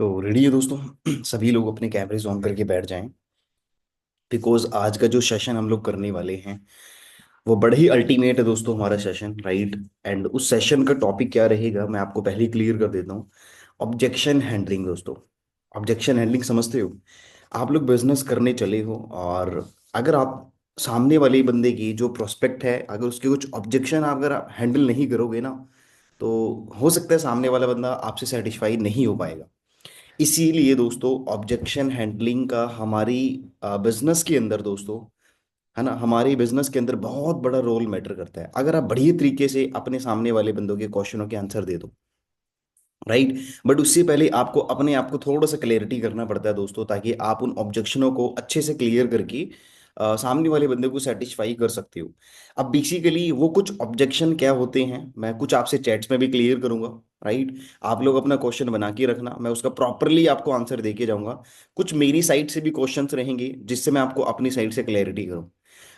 तो रेडी है दोस्तों। सभी लोग अपने कैमरेज ऑन करके बैठ जाएं, बिकॉज आज का जो सेशन हम लोग करने वाले हैं वो बड़ा ही अल्टीमेट है दोस्तों, हमारा सेशन, राइट। एंड उस सेशन का टॉपिक क्या रहेगा मैं आपको पहले ही क्लियर कर देता हूँ। ऑब्जेक्शन हैंडलिंग दोस्तों। ऑब्जेक्शन हैंडलिंग समझते हो? आप लोग बिजनेस करने चले हो और अगर आप सामने वाले बंदे की जो प्रोस्पेक्ट है, अगर उसके कुछ ऑब्जेक्शन अगर आप हैंडल नहीं करोगे ना, तो हो सकता है सामने वाला बंदा आपसे सेटिस्फाई नहीं हो पाएगा। इसीलिए दोस्तों ऑब्जेक्शन हैंडलिंग का हमारी बिजनेस के अंदर दोस्तों, है ना, हमारी बिजनेस के अंदर बहुत बड़ा रोल मैटर करता है। अगर आप बढ़िया तरीके से अपने सामने वाले बंदों के क्वेश्चनों के आंसर दे दो, राइट। बट उससे पहले आपको अपने आप को थोड़ा सा क्लियरिटी करना पड़ता है दोस्तों, ताकि आप उन ऑब्जेक्शनों को अच्छे से क्लियर करके सामने वाले बंदे को सेटिस्फाई कर सकते हो। अब बेसिकली वो कुछ ऑब्जेक्शन क्या होते हैं मैं कुछ आपसे चैट्स में भी क्लियर करूंगा, राइट। आप लोग अपना क्वेश्चन बना के रखना, मैं उसका प्रॉपरली आपको आंसर दे के जाऊंगा। कुछ मेरी साइड से भी क्वेश्चंस रहेंगे जिससे मैं आपको अपनी साइड से क्लैरिटी करूं।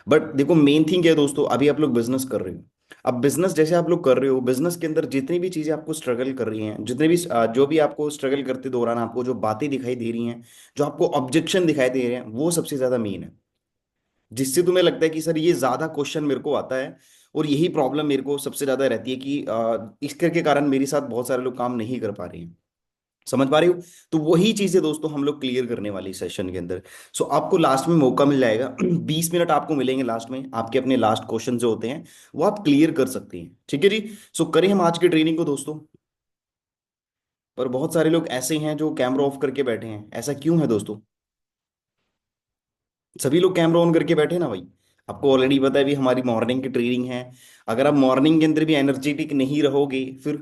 बट देखो मेन थिंग क्या है दोस्तों, अभी आप लोग बिजनेस कर रहे हो। अब बिजनेस जैसे आप लोग कर रहे हो, बिजनेस के अंदर जितनी भी चीजें आपको स्ट्रगल कर रही हैं, जितने भी जो भी आपको स्ट्रगल करते दौरान आपको जो बातें दिखाई दे रही हैं, जो आपको ऑब्जेक्शन दिखाई दे रहे हैं, वो सबसे ज्यादा मेन है। जिससे तुम्हें लगता है कि सर ये ज्यादा क्वेश्चन मेरे को आता है और यही प्रॉब्लम मेरे को सबसे ज्यादा रहती है कि इसके के कारण मेरे साथ बहुत सारे लोग काम नहीं कर पा रहे हैं। समझ पा रही हो? तो वही चीजें दोस्तों हम लोग क्लियर करने वाली सेशन के अंदर। सो आपको लास्ट में मौका मिल जाएगा। 20 मिनट आपको मिलेंगे लास्ट में, आपके अपने लास्ट क्वेश्चन जो होते हैं वो आप क्लियर कर सकते हैं, ठीक है जी। सो करें हम आज की ट्रेनिंग को दोस्तों। पर बहुत सारे लोग ऐसे हैं जो कैमरा ऑफ करके बैठे हैं, ऐसा क्यों है दोस्तों? सभी लोग कैमरा ऑन करके बैठे ना भाई। आपको ऑलरेडी पता है भी हमारी मॉर्निंग की ट्रेनिंग है। अगर आप मॉर्निंग के अंदर भी एनर्जेटिक नहीं रहोगे, फिर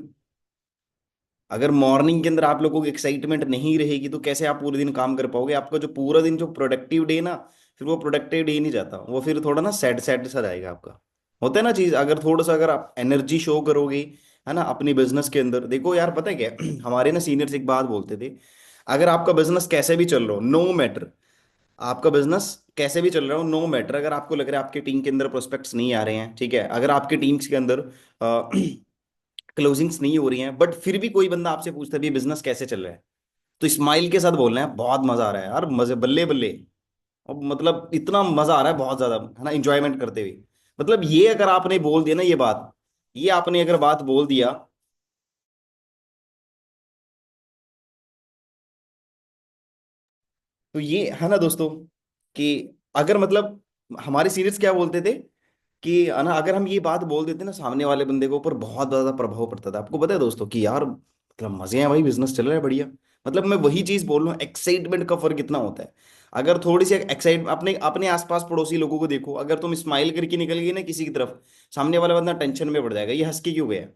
अगर मॉर्निंग के अंदर आप लोगों को एक्साइटमेंट नहीं रहेगी तो कैसे आप पूरे दिन काम कर पाओगे? आपका जो पूरा दिन जो प्रोडक्टिव डे ना, फिर वो प्रोडक्टिव डे नहीं जाता, वो फिर थोड़ा ना सैड सैड सा जाएगा आपका। होता है ना चीज, अगर थोड़ा सा अगर आप एनर्जी शो करोगे, है ना, अपनी बिजनेस के अंदर। देखो यार पता है क्या हमारे ना सीनियर्स एक बात बोलते थे, अगर आपका बिजनेस कैसे भी चल रहा हो, नो मैटर, आपका बिजनेस कैसे भी चल रहा हो, नो मैटर, अगर आपको लग रहा है आपकी टीम के अंदर प्रोस्पेक्ट्स नहीं आ रहे हैं, ठीक है, अगर आपकी टीम्स के अंदर क्लोजिंग्स नहीं हो रही हैं, बट फिर भी कोई बंदा आपसे पूछता है भी बिजनेस कैसे चल रहा है, तो स्माइल के साथ बोलना है बहुत मजा आ रहा है यार, मजे बल्ले बल्ले। और मतलब इतना मजा आ रहा है बहुत ज्यादा, है ना, इंजॉयमेंट करते हुए। मतलब ये अगर आपने बोल दिया ना ये बात, ये आपने अगर बात बोल दिया, तो ये है ना दोस्तों कि अगर मतलब हमारे सीनियर्स क्या बोलते थे कि है ना, अगर हम ये बात बोल देते ना, सामने वाले बंदे के ऊपर बहुत ज्यादा प्रभाव पड़ता था। आपको पता है दोस्तों कि यार मतलब मजे हैं भाई, बिजनेस चल रहा है बढ़िया। मतलब मैं वही चीज बोल रहा हूँ, एक्साइटमेंट का फर्क कितना होता है। अगर थोड़ी सी एक्साइट अपने अपने आसपास पड़ोसी लोगों को देखो, अगर तुम स्माइल करके निकल गई ना किसी की तरफ, सामने वाला बंदा टेंशन में पड़ जाएगा, ये हंस के क्यों गया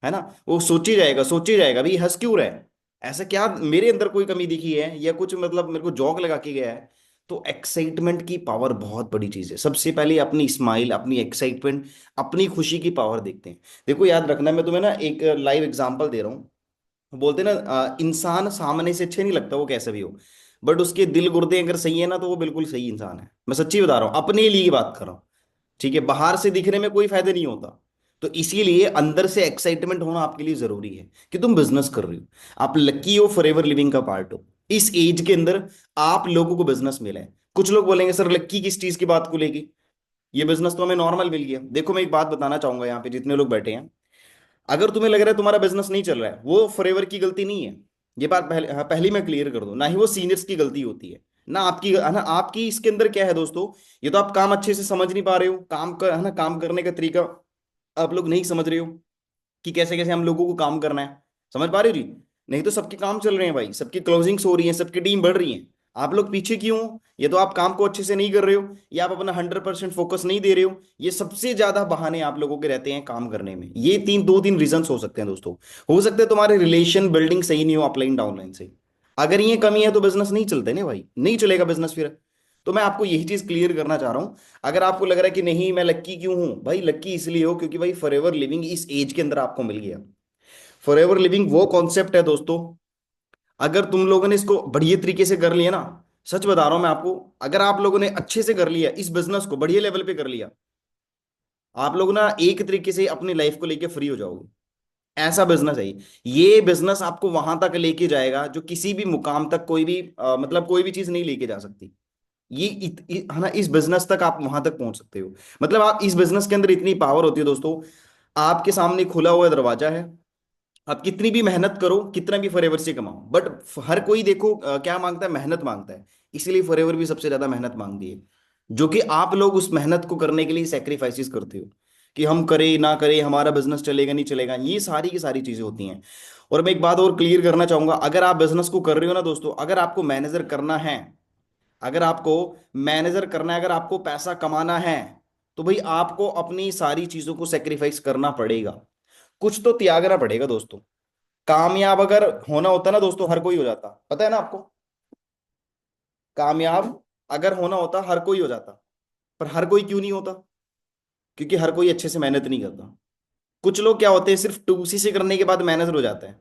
है ना। वो सोची जाएगा भाई हंस क्यों रहा है, ऐसा क्या मेरे अंदर कोई कमी दिखी है या कुछ, मतलब मेरे को जॉक लगा के गया है। तो एक्साइटमेंट की पावर बहुत बड़ी चीज है। सबसे पहले अपनी स्माइल, अपनी एक्साइटमेंट, अपनी खुशी की पावर देखते हैं। देखो याद रखना, मैं तुम्हें ना एक लाइव एग्जांपल दे रहा हूँ। बोलते हैं ना इंसान सामने से अच्छे नहीं लगता वो कैसा भी हो, बट उसके दिल गुर्दे अगर सही है ना तो वो बिल्कुल सही इंसान है। मैं सच्ची बता रहा हूँ, अपने लिए बात कर रहा हूँ, ठीक है। बाहर से दिखने में कोई फायदा नहीं होता। तो इसीलिए अंदर से एक्साइटमेंट होना आपके लिए जरूरी है कि तुम बिजनेस कर रहे हो। आप लकी हो, फॉरएवर लिविंग का पार्ट हो। इस एज के अंदर आप लोगों को बिजनेस मिला है। कुछ लोग बोलेंगे सर लक्की किस चीज की बात को लेके, ये बिजनेस तो हमें नॉर्मल मिल गया। देखो मैं एक बात बताना चाहूंगा यहाँ पे जितने लोग बैठे हैं, अगर तुम्हें लग रहा है तुम्हारा बिजनेस नहीं चल रहा है, वो फॉरएवर की गलती नहीं है। ये बात पहले, हाँ, पहली मैं क्लियर कर दूं, ना ही वो सीनियर्स की गलती होती है, ना आपकी, है ना, आपकी इसके अंदर क्या है दोस्तों, ये तो आप काम अच्छे से समझ नहीं पा रहे हो, काम का, है ना, काम करने का तरीका आप लोग नहीं समझ रहे हो कि कैसे कैसे हम लोगों को काम करना है। समझ पा रहे हो जी? नहीं तो सबके काम चल रहे हैं भाई, सबकी क्लोजिंग्स हो रही हैं, सबकी टीम बढ़ रही है। आप लोग पीछे क्यों हो? ये तो आप काम को अच्छे से नहीं कर रहे हो, या आप अपना 100% फोकस नहीं दे रहे हो। ये सबसे ज्यादा बहाने आप लोगों के रहते हैं काम करने में। ये दो तीन रीजंस हो सकते हैं दोस्तों। हो सकता है तुम्हारे रिलेशन बिल्डिंग सही नहीं हो अपलाइन डाउनलाइन से। अगर ये कमी है तो बिजनेस नहीं चलते ना भाई, नहीं चलेगा बिजनेस फिर। तो मैं आपको यही चीज क्लियर करना चाह रहा हूं। अगर आपको लग रहा है कि नहीं मैं लक्की क्यों हूं, भाई लक्की इसलिए हो क्योंकि भाई फॉरएवर लिविंग इस एज के अंदर आपको मिल गया। फॉरएवर लिविंग वो कॉन्सेप्ट है दोस्तों, अगर तुम लोगों ने इसको बढ़िया तरीके से कर लिया ना, सच बता रहा हूं मैं आपको, अगर आप लोगों ने अच्छे से कर लिया इस बिजनेस को, बढ़िया लेवल पे कर लिया, आप लोग ना एक तरीके से अपनी लाइफ को लेके फ्री हो जाओगे। ऐसा बिजनेस है ये बिजनेस आपको वहां तक लेके जाएगा जो किसी भी मुकाम तक कोई भी मतलब कोई भी चीज नहीं लेके जा सकती। है ना, इस बिजनेस तक आप वहां तक पहुंच सकते हो। मतलब आप इस बिजनेस के अंदर इतनी पावर होती है दोस्तों। आपके सामने खुला हुआ दरवाजा है। आप कितनी भी मेहनत करो, कितना भी फॉरएवर से कमाओ, बट हर कोई देखो क्या मांगता है, मेहनत मांगता है। इसीलिए फॉरएवर भी सबसे ज्यादा मेहनत मांगती है। जो कि आप लोग उस मेहनत को करने के लिए सेक्रीफाइसेस करते हो कि हम करें ना करें, हमारा बिजनेस चलेगा नहीं चलेगा, ये सारी की सारी चीजें होती हैं। और मैं एक बात और क्लियर करना चाहूंगा, अगर आप बिजनेस को कर रहे हो ना दोस्तों, अगर आपको मैनेजर करना है, अगर आपको मैनेजर करना है, अगर आपको पैसा कमाना है, तो भाई आपको अपनी सारी चीजों को सेक्रीफाइस करना पड़ेगा। कुछ तो त्यागना पड़ेगा दोस्तों। कामयाब अगर होना होता ना दोस्तों, हर कोई हो जाता, पता है ना आपको। कामयाब अगर होना होता हर कोई हो जाता। पर हर कोई क्यों नहीं होता? क्योंकि हर कोई अच्छे से मेहनत नहीं करता। कुछ लोग क्या होते हैं, सिर्फ टूसी से करने के बाद मैनेजर हो जाते हैं।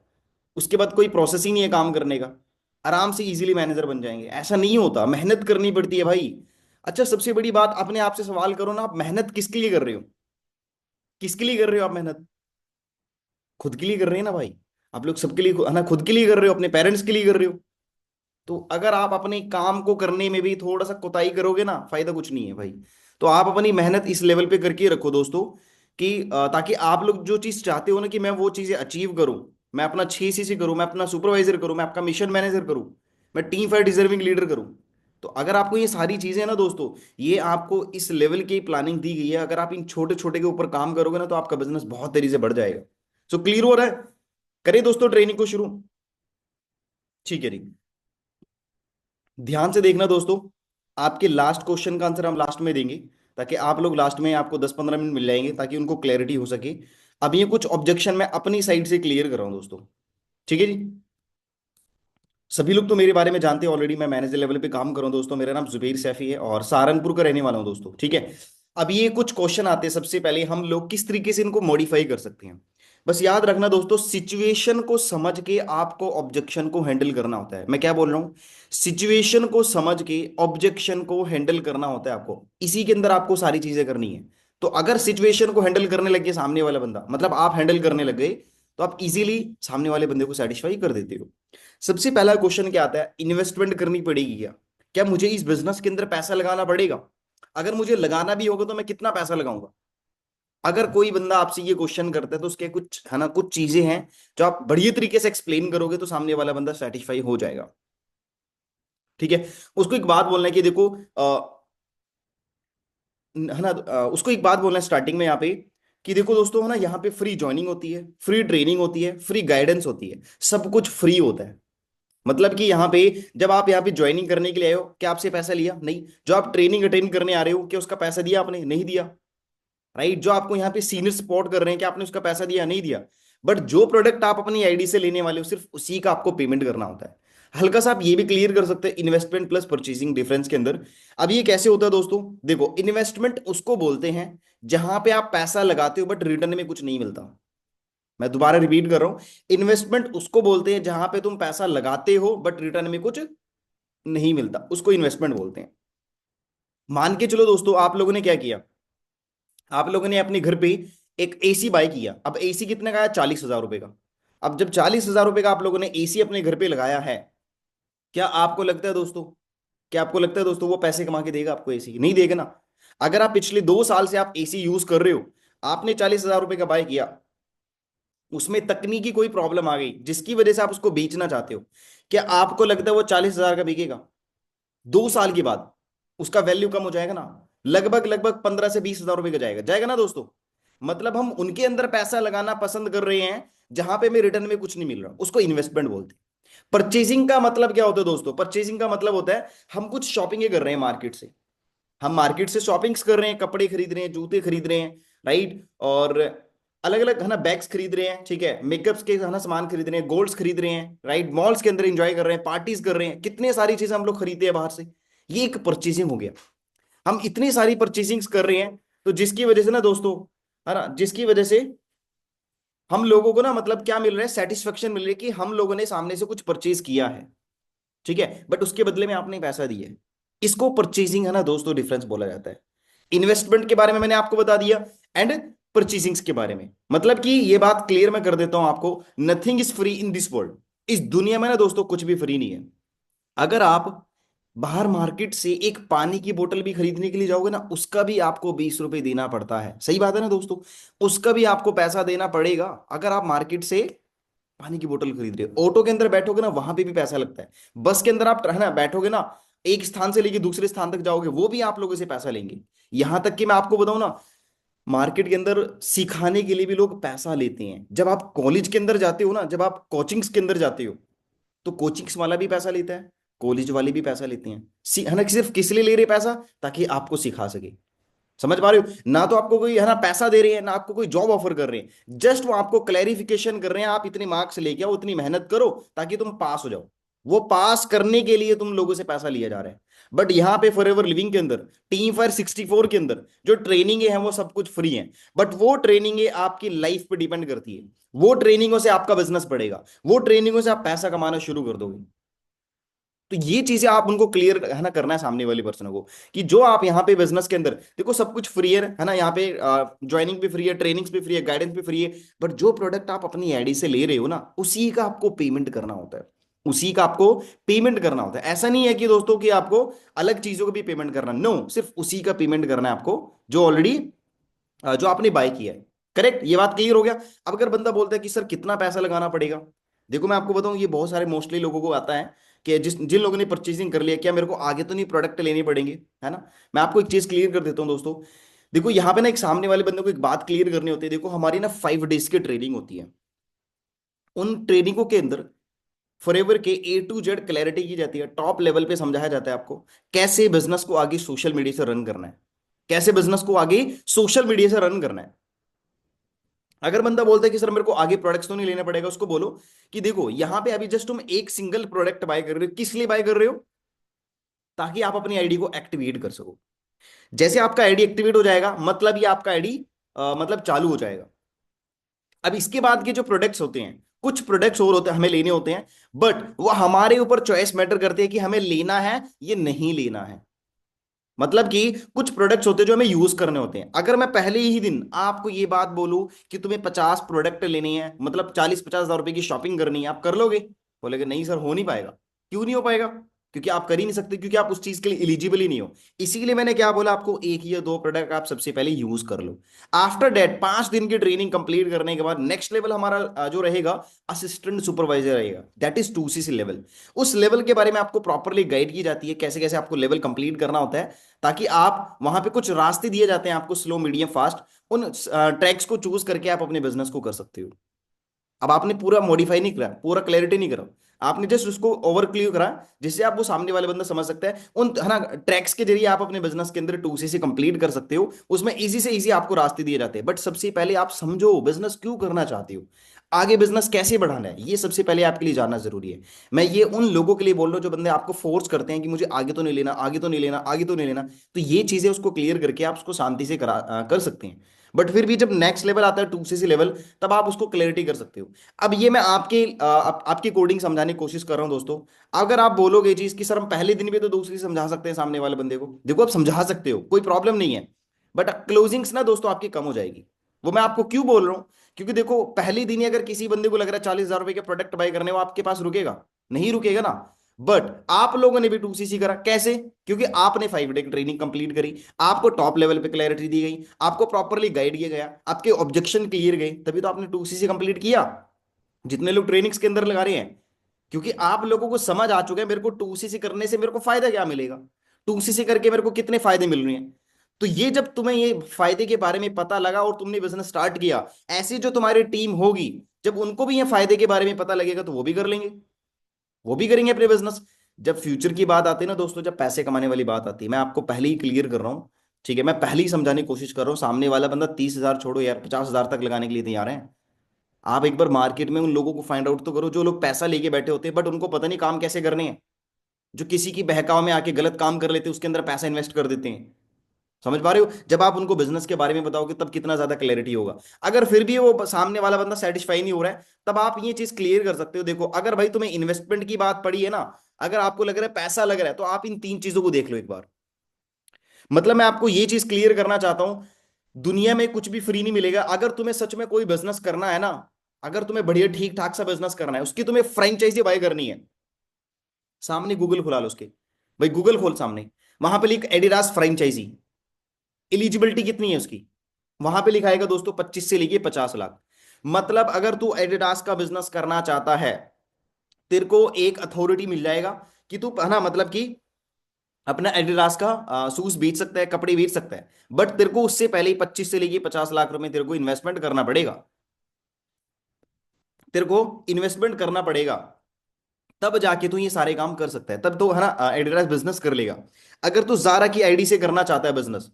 उसके बाद कोई प्रोसेस ही नहीं है काम करने का, आराम से इजीली मैनेजर बन जाएंगे। ऐसा नहीं होता, मेहनत करनी पड़ती है भाई। अच्छा, सबसे बड़ी बात, अपने आप से सवाल करो ना, आप मेहनत किसके लिए कर रहे हो? किसके लिए कर रहे हो आप मेहनत? खुद के लिए कर रहे हैं ना भाई। आप लोग सबके लिए है ना, खुद के लिए कर रहे हो, अपने पेरेंट्स के लिए कर रहे हो। तो अगर आप अपने काम को करने में भी थोड़ा सा कोताही करोगे ना, फायदा कुछ नहीं है भाई। तो आप अपनी मेहनत इस लेवल पे करके रखो दोस्तों कि ताकि आप लोग जो चीज चाहते हो ना कि मैं वो चीजें अचीव करूं, मैं अपना 6 CC करूं, मैं अपना सुपरवाइजर करूं, मैं आपका मिशन मैनेजर करूं, मैं टीम फायर डिजर्विंग लीडर करूं। तो अगर आपको ये सारी चीजें ना दोस्तों, ये आपको इस लेवल की प्लानिंग दी गई है, अगर आप इन छोटे छोटे के ऊपर काम करोगे ना, तो आपका बिजनेस बहुत तेजी से बढ़ जाएगा। सो क्लियर हो रहा है? करें दोस्तों ट्रेनिंग को शुरू। ठीक है जी। ध्यान से देखना दोस्तों, आपके लास्ट क्वेश्चन का आंसर हम लास्ट में देंगे, ताकि आप लोग लास्ट में, आपको 10-15 मिनट मिल जाएंगे ताकि उनको क्लैरिटी हो सके। अब ये कुछ ऑब्जेक्शन मैं अपनी साइड से क्लियर कर रहा हूं दोस्तों। ठीक है जी। सभी लोग तो मेरे बारे में जानते हैं ऑलरेडी, मैं मैनेजर लेवल पे काम कर रहा हूं दोस्तों। मेरा नाम जुबेर सैफी है और सहारनपुर का रहने वाला हूं दोस्तों। ठीक है। अब ये कुछ क्वेश्चन आते हैं, सबसे पहले हम लोग किस तरीके से इनको मॉडिफाई कर सकते हैं। बस याद रखना दोस्तों, सिचुएशन को समझ के आपको ऑब्जेक्शन को हैंडल करना होता है। मैं क्या बोल रहा हूं? सिचुएशन को समझ के ऑब्जेक्शन को हैंडल करना होता है आपको, इसी के अंदर आपको सारी चीजें करनी है। तो अगर सिचुएशन को हैंडल करने लग गए सामने वाला बंदा, मतलब आप हैंडल करने लग गए, तो आप इजीली सामने वाले बंदे को सेटिस्फाई कर देते हो। सबसे पहला क्वेश्चन क्या आता है, इन्वेस्टमेंट करनी पड़ेगी क्या? क्या मुझे इस बिजनेस के अंदर पैसा लगाना पड़ेगा? अगर मुझे लगाना भी होगा तो मैं कितना पैसा लगाऊंगा? अगर कोई बंदा आपसे ये क्वेश्चन करता है, तो उसके कुछ है ना, कुछ चीजें हैं जो आप बढ़िया तरीके से एक्सप्लेन करोगे तो सामने वाला बंदा सेटिस्फाई हो जाएगा। ठीक है। उसको एक बात बोलना है कि देखो है ना, उसको एक बात बोलना है स्टार्टिंग में यहाँ पे कि देखो दोस्तों, है ना, यहाँ पे फ्री ज्वाइनिंग होती है, फ्री ट्रेनिंग होती है, फ्री गाइडेंस होती है, सब कुछ फ्री होता है। मतलब कि यहाँ पे जब आप यहाँ पे ज्वाइनिंग करने के लिए आए हो, क्या आपसे पैसा लिया? नहीं। जो आप ट्रेनिंग अटेंड करने आ रहे हो, क्या उसका पैसा दिया आपने? नहीं दिया। राइट। जो आपको यहाँ पे सीनियर सपोर्ट कर रहे हैं, क्या आपने उसका पैसा दिया? नहीं दिया। बट जो प्रोडक्ट आप अपनी आईडी से लेने वाले हो, सिर्फ उसी का आपको पेमेंट करना होता है। हल्का सा आप ये भी क्लियर कर सकते हैं इन्वेस्टमेंट प्लस परचेसिंग डिफरेंस के अंदर। अब ये कैसे होता है दोस्तों? देखो, इन्वेस्टमेंट उसको बोलते हैं जहां पे आप पैसा लगाते हो बट रिटर्न में कुछ नहीं मिलता। मैं दोबारा रिपीट कर रहा हूं, इन्वेस्टमेंट उसको बोलते हैं जहां पे तुम पैसा लगाते हो बट रिटर्न में कुछ नहीं मिलता, उसको इन्वेस्टमेंट बोलते हैं। मान के चलो दोस्तों, आप लोगों ने क्या किया, आप लोगों ने अपने घर पे एक एसी बाय किया। अब एसी कितने का आया? 40,000 रुपए का। अब जब 40,000 रुपए का आप लोगों ने एसी अपने घर पे लगाया है, क्या आपको लगता है दोस्तों, क्या आपको लगता है दोस्तों वो पैसे कमा के देगा आपको? एसी नहीं देगा ना। अगर आप पिछले 2 साल से आप एसी यूज कर रहे हो, आपने 40,000 रुपए का बाय किया, उसमें तकनीकी कोई प्रॉब्लम आ गई जिसकी वजह से आप उसको बेचना चाहते हो, क्या आपको लगता है वो 40,000 का बिकेगा? 2 साल के बाद उसका वैल्यू कम हो जाएगा ना। लगभग लगभग 15 से 20 हजार रुपए का जाएगा, जाएगा ना दोस्तों। मतलब हम उनके अंदर पैसा लगाना पसंद कर रहे हैं जहां पे हमें रिटर्न में कुछ नहीं मिल रहा, उसको इन्वेस्टमेंट बोलते हैं। परचेजिंग का मतलब क्या होता है दोस्तों? परचेजिंग का मतलब होता है हम कुछ शॉपिंग कर रहे हैं मार्केट से, हम मार्केट से शॉपिंग्स कर रहे हैं, कपड़े खरीद रहे हैं, जूते खरीद रहे हैं, राइट, और अलग अलग है ना बैग्स खरीद रहे हैं, ठीक है, मेकअप्स के है ना सामान खरीद रहे हैं, गोल्ड्स खरीद रहे हैं, राइट, मॉल्स के अंदर एंजॉय कर रहे हैं, पार्टीज कर रहे हैं, कितने सारी चीजें हम लोग खरीदते हैं बाहर से। ये एक परचेजिंग हो गया। हम इतनी सारी परचेजिंग्स कर रहे हैं, तो जिसकी वजह से ना दोस्तों, है ना, जिसकी वजह से हम लोगों को ना मतलब क्या मिल रहा है, सेटिस्फेक्शन मिल रही है कि हम लोगों ने सामने से कुछ परचेज किया है। ठीक है, बट उसके बदले में आपने पैसा दिया है। इसको परचेजिंग है ना दोस्तों डिफरेंस बोला जाता है। इन्वेस्टमेंट के बारे में मैंने आपको बता दिया। एंड परचेसिंग्स के बारे में। मतलब कि ये बात क्लियर मैं कर देता हूं आपको, nothing is free in this world. इस दुनिया में ना दोस्तों कुछ भी फ्री नहीं है। अगर आप बाहर मार्केट से एक पानी की बोतल भी खरीदने के लिए जाओगे ना, उसका भी आपको 20 रुपए देना पड़ता है। सही बात है ना दोस्तों, उसका भी आपको पैसा देना पड़ेगा। अगर आप मार्केट से पानी की बोतल खरीद रहे हो, ऑटो के अंदर बैठोगे ना, वहां पे भी पैसा लगता है। बस के अंदर आप है ना बैठोगे ना, एक स्थान से लेके दूसरे स्थान तक जाओगे, वो भी आप लोगों से पैसा लेंगे। यहां तक कि मैं आपको बताऊं ना, मार्केट के अंदर सिखाने के लिए भी लोग पैसा लेते हैं। जब आप कॉलेज के अंदर जाते हो ना, जब आप कोचिंग्स के अंदर जाते हो, तो कोचिंग्स वाला भी पैसा लेता है, कॉलेज वाले भी पैसा लेते हैं। है ना, सिर्फ किस लिए ले रहे हैं पैसा? ताकि आपको सिखा सके। समझ पा रहे हो ना? तो आपको कोई है ना पैसा दे रहे हैं ना, आपको कोई जॉब ऑफर कर रहे हैं, जस्ट वो आपको क्लैरिफिकेशन कर रहे हैं, आप इतने मार्क्स लेके आओ, इतनी मेहनत करो ताकि तुम पास हो जाओ। वो पास करने के लिए तुम लोगों से पैसा लिया जा रहा है। बट यहाँ पे फॉर एवर लिविंग के अंदर, टीम फायर 64 के अंदर जो ट्रेनिंग है वो सब कुछ फ्री है। बट वो ट्रेनिंग आपकी लाइफ पे डिपेंड करती है। वो ट्रेनिंगों से आपका बिजनेस बढ़ेगा, वो ट्रेनिंगों से आप पैसा कमाना शुरू कर दोगे। तो ये चीजें आप उनको क्लियर है ना करना है सामने वाली पर्सन को, कि जो आप यहाँ पे बिजनेस के अंदर देखो सब कुछ फ्री है ना, यहाँ पे ज्वाइनिंग भी फ्री है, ट्रेनिंग्स भी फ्री है, गाइडेंस भी फ्री है। बट जो प्रोडक्ट आप अपनी आईडी से ले रहे हो ना, उसी का आपको पेमेंट करना होता है। उसी का आपको पेमेंट करना होता है। ऐसा नहीं है कि दोस्तों कि आपको अलग चीजों का भी पेमेंट करना, नो, सिर्फ उसी का पेमेंट करना है आपको, जो ऑलरेडी जो आपने बाय किया है। करेक्ट, ये बात क्लियर हो गया। अब अगर बंदा बोलता है कि सर कितना पैसा लगाना पड़ेगा, देखो मैं आपको बताऊं, ये बहुत सारे मोस्टली लोगों को आता है कि जिन लोगों ने परचेसिंग कर लिया, क्या मेरे को आगे तो नहीं प्रोडक्ट लेने पड़ेंगे, है ना? मैं आपको एक चीज क्लियर कर देता हूं दोस्तों। देखो यहाँ पे ना एक सामने वाले बंदे को एक बात क्लियर करनी होती है। देखो हमारी ना 5 डेज की ट्रेनिंग होती है। उन ट्रेनिंगों के अंदर फॉरएवर के A to Z क्लैरिटी की जाती है, टॉप लेवल पे समझाया जाता है आपको कैसे बिजनेस को आगे सोशल मीडिया से रन करना है, कैसे बिजनेस को आगे सोशल मीडिया से रन करना है। अगर बंदा बोलता है कि सर मेरे को आगे प्रोडक्ट्स तो नहीं लेना पड़ेगा, उसको बोलो कि देखो यहाँ पे अभी जस्ट तुम एक सिंगल प्रोडक्ट बाय कर रहे हो, किस लिए बाय कर रहे हो? ताकि आप अपनी आईडी को एक्टिवेट कर सको। जैसे आपका आईडी एक्टिवेट हो जाएगा, मतलब ये आपका आईडी मतलब चालू हो जाएगा। अब इसके बाद के जो प्रोडक्ट्स होते हैं, कुछ प्रोडक्ट्स और होते हैं हमें लेने होते हैं, बट वो हमारे ऊपर चॉइस मैटर करती है कि हमें लेना है ये नहीं लेना है। मतलब कि कुछ प्रोडक्ट्स होते हैं जो हमें यूज करने होते हैं। अगर मैं पहले ही दिन आपको ये बात बोलूं कि तुम्हें 50 प्रोडक्ट लेने हैं, मतलब 40-50 हज़ार रुपए की शॉपिंग करनी है, आप कर लोगे? बोलेगे नहीं सर, हो नहीं पाएगा। क्यों नहीं हो पाएगा? क्योंकि आप कर ही नहीं सकते, क्योंकि आप उस चीज के लिए एलिजिबल ही नहीं हो। इसीलिए मैंने क्या बोला आपको, एक या दो प्रोडक्ट आप सबसे पहले यूज कर लो। आफ्टर डेट 5 दिन की ट्रेनिंग कंप्लीट करने के बाद नेक्स्ट लेवल हमारा जो रहेगा, असिस्टेंट सुपरवाइजर रहेगा, दैट इज 2CC लेवल। उस लेवल के बारे में आपको प्रॉपरली गाइड की जाती है, कैसे कैसे आपको लेवल कंप्लीट करना होता है, ताकि आप वहां पे कुछ रास्ते दिए जाते हैं आपको, स्लो मीडियम फास्ट, उन ट्रैक्स को चूज करके आप अपने बिजनेस को कर सकते हो। अब आपने पूरा मॉडिफाई नहीं करा, पूरा क्लैरिटी नहीं करा, आपने जस्ट उसको ओवर क्लियर करा, जिससे आप वो सामने वाले बंदा समझ सकता है। उन है ना ट्रैक्स के जरिए आप अपने बिजनेस के अंदर 2CC कंप्लीट कर सकते हो। उसमें इजी से इजी आपको रास्ते दिए जाते हैं। बट सबसे पहले आप समझो बिजनेस क्यों करना चाहते हो, आगे बिजनेस कैसे बढ़ाना है, ये सबसे पहले आपके लिए जानना जरूरी है। मैं ये उन लोगों के लिए बोल रहा हूँ जो बंदे आपको फोर्स करते हैं कि मुझे आगे तो नहीं लेना, आगे तो नहीं लेना, आगे तो नहीं लेना। तो ये चीजें उसको क्लियर करके आप उसको शांति से कर सकते हैं। बट फिर भी जब नेक्स्ट लेवल आता है 2CC लेवल, तब आप उसको क्लैरिटी कर सकते हो। अब ये मैं आपकी कोडिंग समझाने की कोशिश कर रहा हूं दोस्तों। अगर आप बोलोगे ये चीज कि सर हम पहले दिन भी तो दूसरी समझा सकते हैं सामने वाले बंदे को, देखो आप समझा सकते हो, कोई प्रॉब्लम नहीं है। बट क्लोजिंग्स ना दोस्तों आपकी कम हो जाएगी। वो मैं आपको क्यों बोल रहा हूँ, क्योंकि देखो पहली दिन ही अगर किसी बंदे को लग रहा है 40 हज़ार रुपए के प्रोडक्ट बाय करने, वो आपके पास रुकेगा? नहीं रुकेगा ना। बट आप लोगों ने भी 2CC करा, कैसे? क्योंकि आपने 5 डे की ट्रेनिंग कंप्लीट करी, आपको टॉप लेवल पे क्लैरिटी दी गई, आपको प्रॉपरली गाइड किया गया, आपके ऑब्जेक्शन क्लियर गए, तभी तो आपने 2CC कंप्लीट किया। जितने लोग ट्रेनिंग्स के अंदर लगा रहे हैं, क्योंकि आप लोगों को समझ आ चुका है मेरे को 2CC करने से मेरे को फायदा क्या मिलेगा, 2CC करके मेरे को कितने फायदे मिल रहे हैं। तो ये जब तुम्हें ये फायदे के बारे में पता लगा और तुमने बिजनेस स्टार्ट किया, ऐसी जो तुम्हारी टीम होगी, जब उनको भी ये फायदे के बारे में पता लगेगा तो वो भी कर लेंगे, वो भी करेंगे अपने बिजनेस। जब फ्यूचर की बात आती है ना दोस्तों, जब पैसे कमाने वाली बात आती है, मैं आपको पहले ही क्लियर कर रहा हूँ, ठीक है? मैं पहले ही समझाने की कोशिश कर रहा हूँ। सामने वाला बंदा 30 हज़ार छोड़ो यार, 50 हज़ार तक लगाने के लिए तैयार है। आप एक बार मार्केट में उन लोगों को फाइंड आउट तो करो जो लोग पैसा लेके बैठे होते हैं, बट उनको पता नहीं काम कैसे करने हैं, जो किसी की बहकाव में आके गलत काम कर लेते हैं, उसके अंदर पैसा इन्वेस्ट कर देते हैं। समझ पा रहे हो? जब आप उनको बिजनेस के बारे में बताओगे तब कितना ज्यादा क्लैरिटी होगा। अगर फिर भी वो सामने वाला बंदा सेटिस्फाई नहीं हो रहा है, तब आप ये चीज क्लियर कर सकते हो। देखो अगर भाई तुम्हें इन्वेस्टमेंट की बात पड़ी है ना, अगर आपको लग रहा है पैसा लग रहा है, तो आप इन 3 चीजों को देख लो एक बार। मतलब मैं आपको ये चीज क्लियर करना चाहता हूं, दुनिया में कुछ भी फ्री नहीं मिलेगा। अगर तुम्हें सच में कोई बिजनेस करना है ना, अगर तुम्हें बढ़िया ठीक ठाक सा बिजनेस करना है, उसकी तुम्हें फ्रेंचाइजी बाय करनी है, सामने गूगल खुला लो उसके, भाई गूगल खोल सामने, वहां पे लिख एडिडास फ्रेंचाइजी, एलिजिबिलिटी कितनी है उसकी, वहां पे लिखाएगा दोस्तों 25 से लेके 50 लाख। मतलब अगर तू एडिडास का बिजनेस करना चाहता है, तेरे को एक अथॉरिटी मिल जाएगा कि तू है ना, मतलब कि अपना एडिडास का शूज बेच सकता है, कपड़े बेच सकता है। बट तेरे को उससे पहले ही 25 से लेके 50 लाख रुपए तेरे को इन्वेस्टमेंट करना पड़ेगा, तेरे को इन्वेस्टमेंट करना पड़ेगा, तब जाके तू ये सारे काम कर सकता है, तब तो है ना एडिडास बिजनेस कर लेगा। अगर तू जारा की आईडी से करना चाहता है बिजनेस,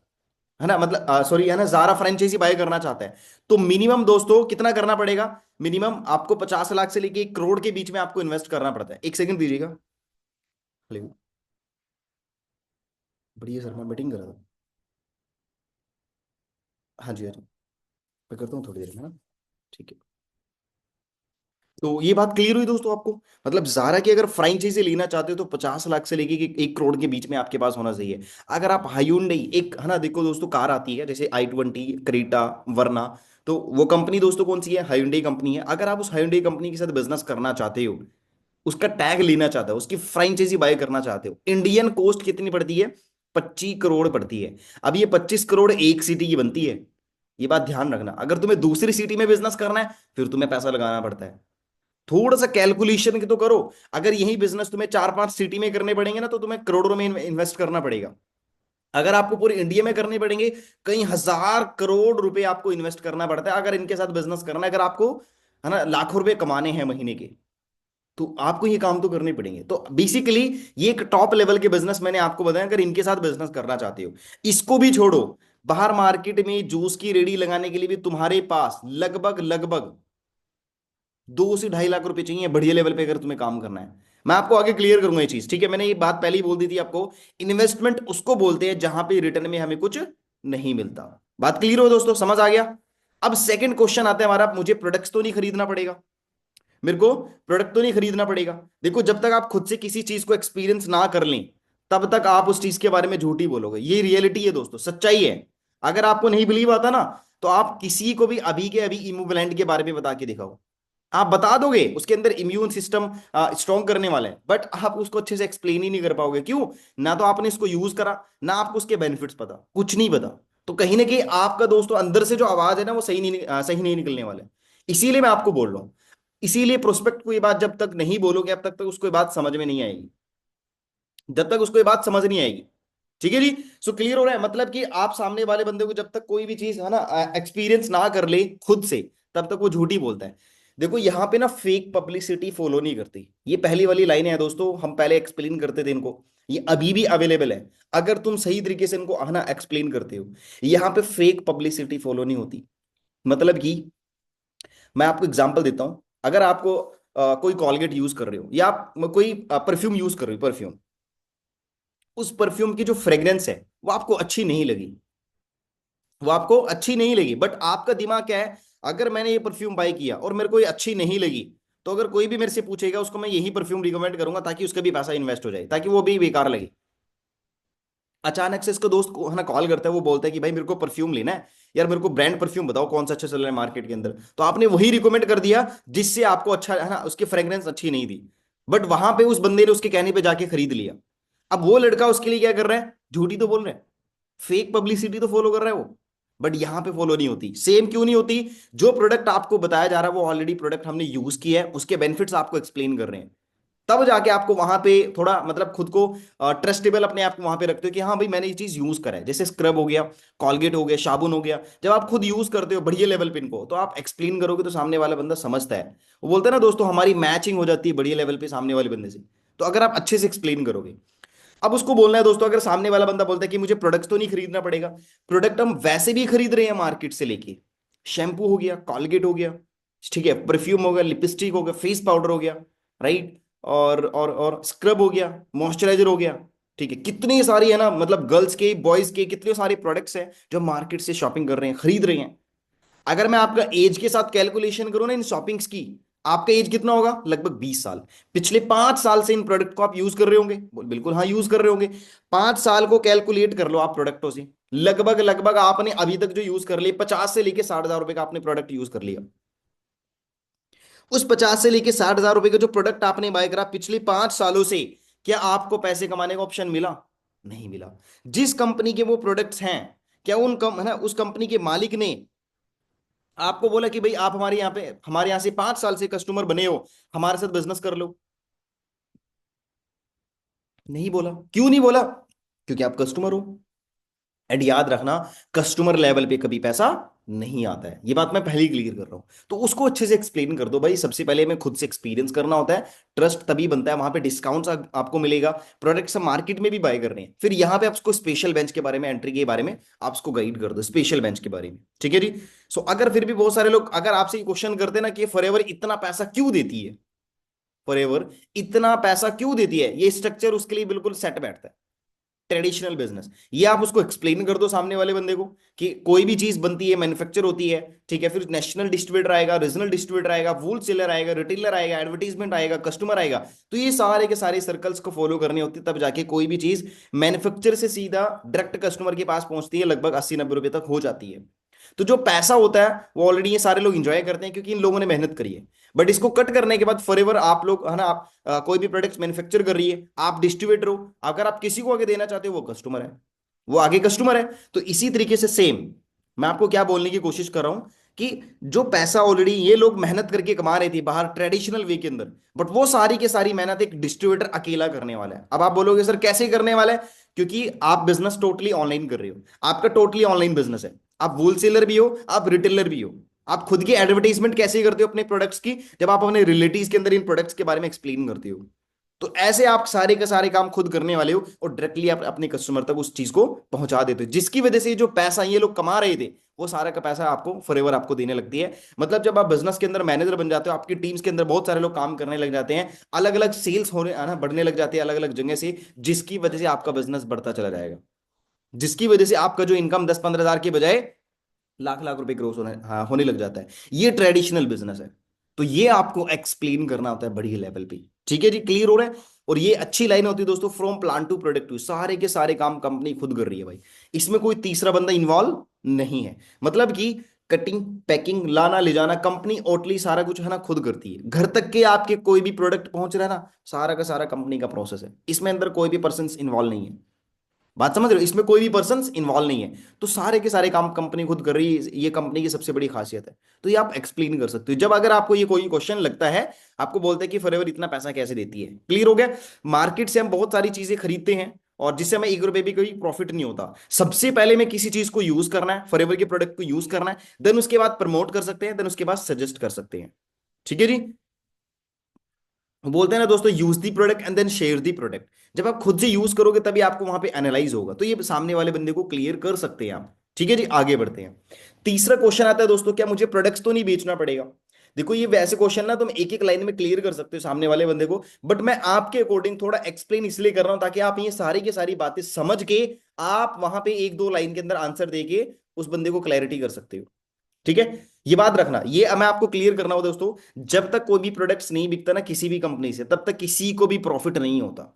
है ना, मतलब सॉरी है ना, जारा फ्रेंचाइजी बाय करना चाहता है, तो मिनिमम दोस्तों कितना करना पड़ेगा, मिनिमम आपको 50 लाख से लेके 1 करोड़ के बीच में आपको इन्वेस्ट करना पड़ता है। एक सेकंड दीजिएगा। हेलो, बढ़िया सर, मैं मीटिंग कर रहा था। हाँ जी हाँ जी, मैं करता हूँ थोड़ी देर में ना। ठीक है। तो ये बात क्लियर हुई दोस्तों आपको, मतलब जारा की अगर फ्रेंचाइजी लेना चाहते हो तो 50 लाख से लेके 1 करोड़ के बीच में आपके पास होना चाहिए। अगर आप हायुंडई, एक है ना, देखो दोस्तों कार आती है जैसे i20, क्रेटा, वरना, तो वो कंपनी दोस्तों कौन सी है, हायुंडई कंपनी है। अगर आप उस हायुंडई कंपनी के साथ बिजनेस करना चाहते हो, उसका टैग लेना चाहते हो, उसकी फ्रेंचाइजी बाय करना चाहते हो, इंडियन कॉस्ट कितनी पड़ती है, 25 करोड़ पड़ती है। अब ये 25 करोड़ एक सिटी की बनती है, ये बात ध्यान रखना। अगर तुम्हें दूसरी सिटी में बिजनेस करना है, फिर तुम्हें पैसा लगाना पड़ता है। थोड़ा सा कैलकुलेशन की तो करो। अगर यही बिजनेस तुम्हें 4-5 सिटी में करने पड़ेंगे ना, तो तुम्हें करोड़ों में इन्वेस्ट करना पड़ेगा। अगर आपको पूरे इंडिया में करने पड़ेंगे, कई हजार करोड़ रुपए आपको इन्वेस्ट करना पड़ता है अगर इनके साथ बिजनेस करना है। अगर आपको है ना लाखों रुपए कमाने हैं महीने के, तो आपको ये काम तो करने पड़ेंगे। तो बेसिकली ये एक टॉप लेवल के बिजनेस मैंने आपको बताया, अगर इनके साथ बिजनेस करना चाहते हो। इसको भी छोड़ो, बाहर मार्केट में जूस की रेडी लगाने के लिए भी तुम्हारे पास लगभग लगभग 2 से 2.5 लाख रुपए चाहिए बढ़िया लेवल पे, अगर तुम्हें काम करना है। मैं आपको आगे क्लियर करूंगा ये चीज, ठीक है। मैंने ये बात पहले ही बोल दी थी आपको, इन्वेस्टमेंट उसको बोलते हैं जहां पे रिटर्न में हमें कुछ नहीं मिलता। बात क्लियर हो दोस्तों, समझ आ गया। अब सेकंड क्वेश्चन आता है हमारा, मुझे प्रोडक्ट्स तो नहीं खरीदना पड़ेगा, मेरे को प्रोडक्ट तो नहीं खरीदना पड़ेगा। देखो, जब तक आप खुद से किसी चीज को एक्सपीरियंस ना कर लें, तब तक आप उस चीज के बारे में झूठ ही बोलोगे। ये रियलिटी है दोस्तों, सच्चाई है। अगर आपको नहीं बिलीव आता ना, तो आप किसी को भी अभी के अभी इमोब्लेंट के बारे में बता के दिखाओ, आप बता दोगे उसके अंदर इम्यून सिस्टम स्ट्रॉन्ग करने वाला है, बट आप उसको अच्छे से एक्सप्लेन ही नहीं कर पाओगे। क्यों? ना तो आपने इसको यूज करा, ना आपको उसके बेनिफिट्स पता, कुछ नहीं पता। तो कहीं ना कहीं आपका दोस्तों अंदर से जो आवाज है ना, वो सही नहीं निकलने वाला है। इसीलिए मैं आपको बोल रहा हूं, इसीलिए प्रोस्पेक्ट को ये बात जब तक नहीं बोलोगे, अब तक उसको ये बात समझ में नहीं आएगी, जब तक उसको ये बात समझ नहीं आएगी। ठीक है जी। सो क्लियर हो रहा है, मतलब कि आप सामने वाले बंदे को जब तक कोई भी चीज है ना एक्सपीरियंस ना कर ले खुद से, तब तक वो झूठी बोलता है। देखो यहाँ पे ना फेक पब्लिसिटी फॉलो नहीं करती, ये पहली वाली लाइन है दोस्तों, हम पहले एक्सप्लेन करते थे इनको, ये अभी भी अवेलेबल है। अगर तुम सही तरीके से इनको है ना एक्सप्लेन करते हो, यहाँ पे फेक पब्लिसिटी फॉलो नहीं होती। मतलब कि मैं आपको एग्जांपल देता हूं, अगर आपको कोई कॉलगेट यूज कर रहे हो, या आप कोई परफ्यूम यूज कर रहे हो, परफ्यूम, उस परफ्यूम की जो फ्रेग्रेंस है वो आपको अच्छी नहीं लगी, वो आपको अच्छी नहीं लगी, बट आपका दिमाग क्या है, अगर मैंने ये परफ्यूम बाय किया और मेरे को ये अच्छी नहीं लगी, तो अगर कोई भी मेरे से पूछेगा, उसको मैं यही परफ्यूम रिकमेंड करूंगा, ताकि उसका भी पैसा इन्वेस्ट हो जाए, ताकि वो भी बेकार लगे। अचानक से इसका दोस्त को है ना कॉल करता है, वो बोलता है कि भाई मेरे को परफ्यूम लेना है, यार मेरे को ब्रांड परफ्यूम बताओ कौन सा अच्छा चल रहा है मार्केट के अंदर। तो आपने वही रिकमेंड कर दिया जिससे आपको अच्छा है ना, उसकी फ्रेग्रेंस अच्छी नहीं थी, बट वहां पे उस बंदे ने उसके कहने पे जाके खरीद लिया। अब वो लड़का उसके लिए क्या कर रहा है, झूठी तो बोल रहा है, फेक पब्लिसिटी तो फॉलो कर रहा है वो। बट यहां पे फॉलो नहीं होती। सेम क्यों नहीं होती? जो प्रोडक्ट आपको बताया जा रहा है वो ऑलरेडी प्रोडक्ट हमने यूज किया है, उसके बेनिफिट्स आपको एक्सप्लेन कर रहे हैं, तब जाके आपको वहां पे थोड़ा मतलब खुद को ट्रस्टेबल अपने आप को वहां पे रखते हो कि हाँ भाई मैंने ये चीज यूज करा है। जैसे स्क्रब हो गया, कॉलगेट हो गया, साबुन हो गया, जब आप खुद यूज करते हो बढ़िया लेवल पे इनको, तो आप एक्सप्लेन करोगे तो सामने वाला बंदा समझता है। वो बोलता है ना दोस्तों, हमारी मैचिंग हो जाती है बढ़िया लेवल पे सामने वाले बंदे से, तो अगर आप अच्छे से एक्सप्लेन करोगे। अब उसको बोलना है दोस्तों, अगर सामने वाला बंदा बोलता है कि मुझे प्रोडक्ट्स तो नहीं खरीदना पड़ेगा, प्रोडक्ट हम वैसे भी खरीद रहे हैं मार्केट से लेके, शैम्पू हो गया, कॉलगेट हो गया, ठीक है, परफ्यूम हो गया, लिपस्टिक हो गया, फेस पाउडर हो गया, राइट, और स्क्रब हो गया, मॉइस्चराइजर हो गया, ठीक है, कितनी सारी है ना, मतलब गर्ल्स के बॉयज के कितने सारे प्रोडक्ट्स हैं जो मार्केट से शॉपिंग कर रहे हैं, खरीद रहे हैं। अगर मैं आपका एज के साथ कैलकुलेशन करूं ना इन शॉपिंग्स की, आपका एज कितना होगा, लगभग 20 साल। पिछले 5 साल से इन प्रोडक्ट को आप यूज कर रहे होंगे, बिल्कुल हाँ यूज कर रहे होंगे। 5 साल को कैलकुलेट कर लो आप प्रोडक्टों से, लगभग लगभग आपने अभी तक जो यूज कर लिया 50 से लेके 60 हजार रुपए का आपने प्रोडक्ट यूज कर लिया। उस 50 से लेके 60 हजार रुपए का जो प्रोडक्ट आपने बाय करा पिछले 5 सालों से, क्या आपको पैसे कमाने का ऑप्शन मिला? नहीं मिला। जिस कंपनी के वो प्रोडक्ट्स हैं, क्या उन कम है ना, उस कंपनी के मालिक ने आपको बोला कि भाई आप हमारे यहाँ से 5 साल से कस्टमर बने हो, हमारे साथ बिजनेस कर लो? नहीं बोला। क्यों नहीं बोला? क्योंकि आप कस्टमर हो। एंड याद रखना, कस्टमर लेवल पे कभी पैसा नहीं आता है, ये बात मैं पहले ही क्लियर कर रहा हूं। तो उसको अच्छे से एक्सप्लेन कर दो भाई, सबसे पहले हमें खुद से एक्सपीरियंस करना होता है। ट्रस्ट तभी बनता है, वहां पे डिस्काउंट्स आपको मिलेगा। प्रोडक्ट्स मार्केट में भी बाय करने हैं, फिर यहाँ पे आपको स्पेशल बेंच के बारे में, एंट्री के बारे में आप उसको गाइड कर दो, स्पेशल बेंच के बारे में। ठीक है जी। सो अगर फिर भी बहुत सारे लोग अगर आपसे ये क्वेश्चन करते हैं ना कि फॉरएवर इतना पैसा क्यों देती है, फॉरएवर इतना पैसा क्यों देती है, ये स्ट्रक्चर उसके लिए बिल्कुल सेट बैठता है। ट्रेडिशनल बिजनेस, ये आप उसको एक्सप्लेन कर दो सामने वाले बंदे को कि कोई भी चीज बनती है, मैन्युफैक्चर होती है, ठीक है, फिर नेशनल डिस्ट्रीब्यूटर आएगा, रीजनल डिस्ट्रीब्यूटर आएगा, वूल सेलर आएगा, रिटेलर आएगा, एडवर्टीजमेंट आएगा, कस्टमर आएगा। तो ये सारे के सारे सर्कल्स को फॉलो करने होती है, तब जाके कोई भी चीज मैन्युफैक्चर से सीधा डायरेक्ट कस्टमर के पास पहुंचती है, लगभग 80-90 रुपए तक हो जाती है। तो जो पैसा होता है वो ऑलरेडी ये सारे लोग एंजॉय करते हैं क्योंकि इन लोगों ने मेहनत करी है। बट इसको कट करने के बाद फॉरएवर आप लोग है ना, आप कोई भी प्रोडक्ट्स मैन्युफैक्चर कर रही है, आप डिस्ट्रीब्यूटर हो, अगर आप किसी को आगे देना चाहते हो वो कस्टमर है, वो आगे कस्टमर है। तो इसी तरीके से सेम, मैं आपको क्या बोलने की कोशिश कर रहा हूं कि जो पैसा ऑलरेडी ये लोग मेहनत करके कमा रहे थे बाहर ट्रेडिशनल वे के अंदर, बट वो सारी की सारी मेहनत एक डिस्ट्रीब्यूटर अकेला करने वाला है। अब आप बोलोगे सर कैसे करने वाला है? क्योंकि आप बिजनेस टोटली ऑनलाइन कर रहे हो, आपका टोटली ऑनलाइन बिजनेस है। आप होलसेलर भी हो, आप रिटेलर भी हो। आप खुद की एडवर्टाइजमेंट कैसे करते हो अपने प्रोडक्ट्स की? जब आप अपने रिलेटिव्स के अंदर इन प्रोडक्ट्स के बारे में एक्सप्लेन करते हो। तो ऐसे आप सारे के सारे काम खुद करने वाले हो और डायरेक्टली आप अपने कस्टमर तक उस चीज को पहुंचा देते हो, जिसकी वजह से जो पैसा ये लोग कमा रहे थे वो सारा का पैसा आपको फॉरएवर आपको देने लगती है। मतलब जब आप बिजनेस के अंदर मैनेजर बन जाते हो, आपकी टीम्स के अंदर बहुत सारे लोग काम करने लग जाते हैं, अलग अलग सेल्स होने आना बढ़ने लग जाते हैं अलग अलग जगह से, जिसकी वजह से आपका बिजनेस बढ़ता चला जाएगा, जिसकी वजह से आपका जो इनकम 10-15 हजार की बजाय लाख लाख रुपए ग्रोस होने, हाँ, होने लग जाता है। ये ट्रेडिशनल बिजनेस है। तो ये आपको एक्सप्लेन करना होता है बड़ी लेवल पे। ठीक है जी, क्लियर हो रहा है? और ये अच्छी लाइन होती है दोस्तों, फ्रॉम प्लान टू प्रोडक्ट, सारे के सारे काम कंपनी खुद कर रही है भाई, इसमें कोई तीसरा बंदा इन्वॉल्व नहीं है। मतलब कि कटिंग, पैकिंग, लाना ले जाना, कंपनी ओटली सारा कुछ है ना खुद करती है। घर तक के आपके कोई भी प्रोडक्ट पहुंच रहा है ना, सारा का सारा कंपनी का प्रोसेस है, इसमें अंदर कोई भी पर्सन इन्वॉल्व नहीं है। बात समझ रहे हो? इसमें कोई भी पर्सन इन्वॉल्व नहीं है। तो सारे के सारे काम कंपनी खुद कर रही है, ये कंपनी की सबसे बड़ी खासियत है। तो ये आप एक्सप्लेन कर सकते हो जब अगर आपको ये कोई क्वेश्चन लगता है, आपको बोलते हैं कि फॉरएवर इतना पैसा कैसे देती है। क्लियर हो गया? मार्केट से हम बहुत सारी चीजें खरीदते हैं और जिससे हमें 1 रुपए भी कोई प्रॉफिट नहीं होता। सबसे पहले में किसी चीज को यूज करना है, फॉरएवर के प्रोडक्ट को यूज करना है, देन उसके बाद प्रमोट कर सकते हैं, देन उसके बाद सजेस्ट कर सकते हैं। ठीक है जी। बोलते हैं ना दोस्तों, use the product and then share the product. जब आप खुद से यूज करोगे तभी आपको वहां पे एनालाइज होगा, तो ये सामने वाले बंदे को क्लियर कर सकते हैं आप। ठीक है जी, आगे बढ़ते हैं। तीसरा क्वेश्चन आता है दोस्तों, क्या मुझे प्रोडक्ट्स तो नहीं बेचना पड़ेगा? देखो ये वैसे क्वेश्चन ना तुम एक एक लाइन में क्लियर कर सकते हो सामने वाले बंदे को, बट मैं आपके अकॉर्डिंग थोड़ा एक्सप्लेन इसलिए कर रहा हूं ताकि आप ये सारी की सारी बातें समझ के आप वहां पे एक दो लाइन के अंदर आंसर देके उस बंदे को क्लैरिटी कर सकते हो। ठीक है, ये बात रखना, ये मैं आपको क्लियर करना हो दोस्तों। जब तक कोई भी प्रोडक्ट्स नहीं बिकता ना किसी भी कंपनी से, तब तक किसी को भी प्रॉफिट नहीं होता।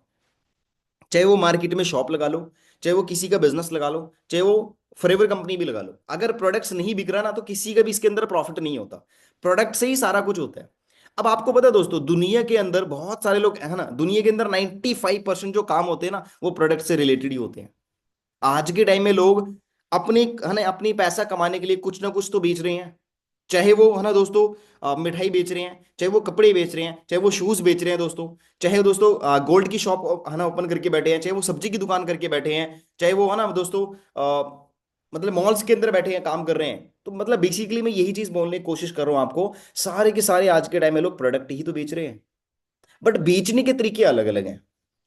चाहे वो मार्केट में शॉप लगा लो, चाहे वो किसी का बिजनेस लगा लो, चाहे वो फॉरएवर कंपनी भी लगा लो, अगर प्रोडक्ट्स नहीं बिक रहा ना तो किसी का भी इसके अंदर प्रॉफिट नहीं होता। प्रोडक्ट से ही सारा कुछ होता है। अब आपको पता है दोस्तों, दुनिया के अंदर बहुत सारे लोग है ना, दुनिया के अंदर 95% जो काम होते हैं ना वो प्रोडक्ट से रिलेटेड ही होते हैं। आज के टाइम में लोग अपनी है ना, अपनी पैसा कमाने के लिए कुछ ना कुछ तो बेच रहे हैं। चाहे वो है ना दोस्तों मिठाई बेच रहे हैं, चाहे वो कपड़े बेच रहे हैं, चाहे वो शूज बेच रहे हैं दोस्तों, चाहे दोस्तों गोल्ड की शॉप है ना ओपन करके बैठे हैं, चाहे वो सब्जी की दुकान करके बैठे हैं, चाहे वो है ना दोस्तों मतलब मॉल्स के अंदर बैठे हैं काम कर रहे हैं। तो मतलब बेसिकली मैं यही चीज बोलने की कोशिश कर रहा हूं आपको, सारे के सारे आज के टाइम में लोग प्रोडक्ट ही तो बेच रहे हैं, बट बेचने के तरीके अलग अलग हैं।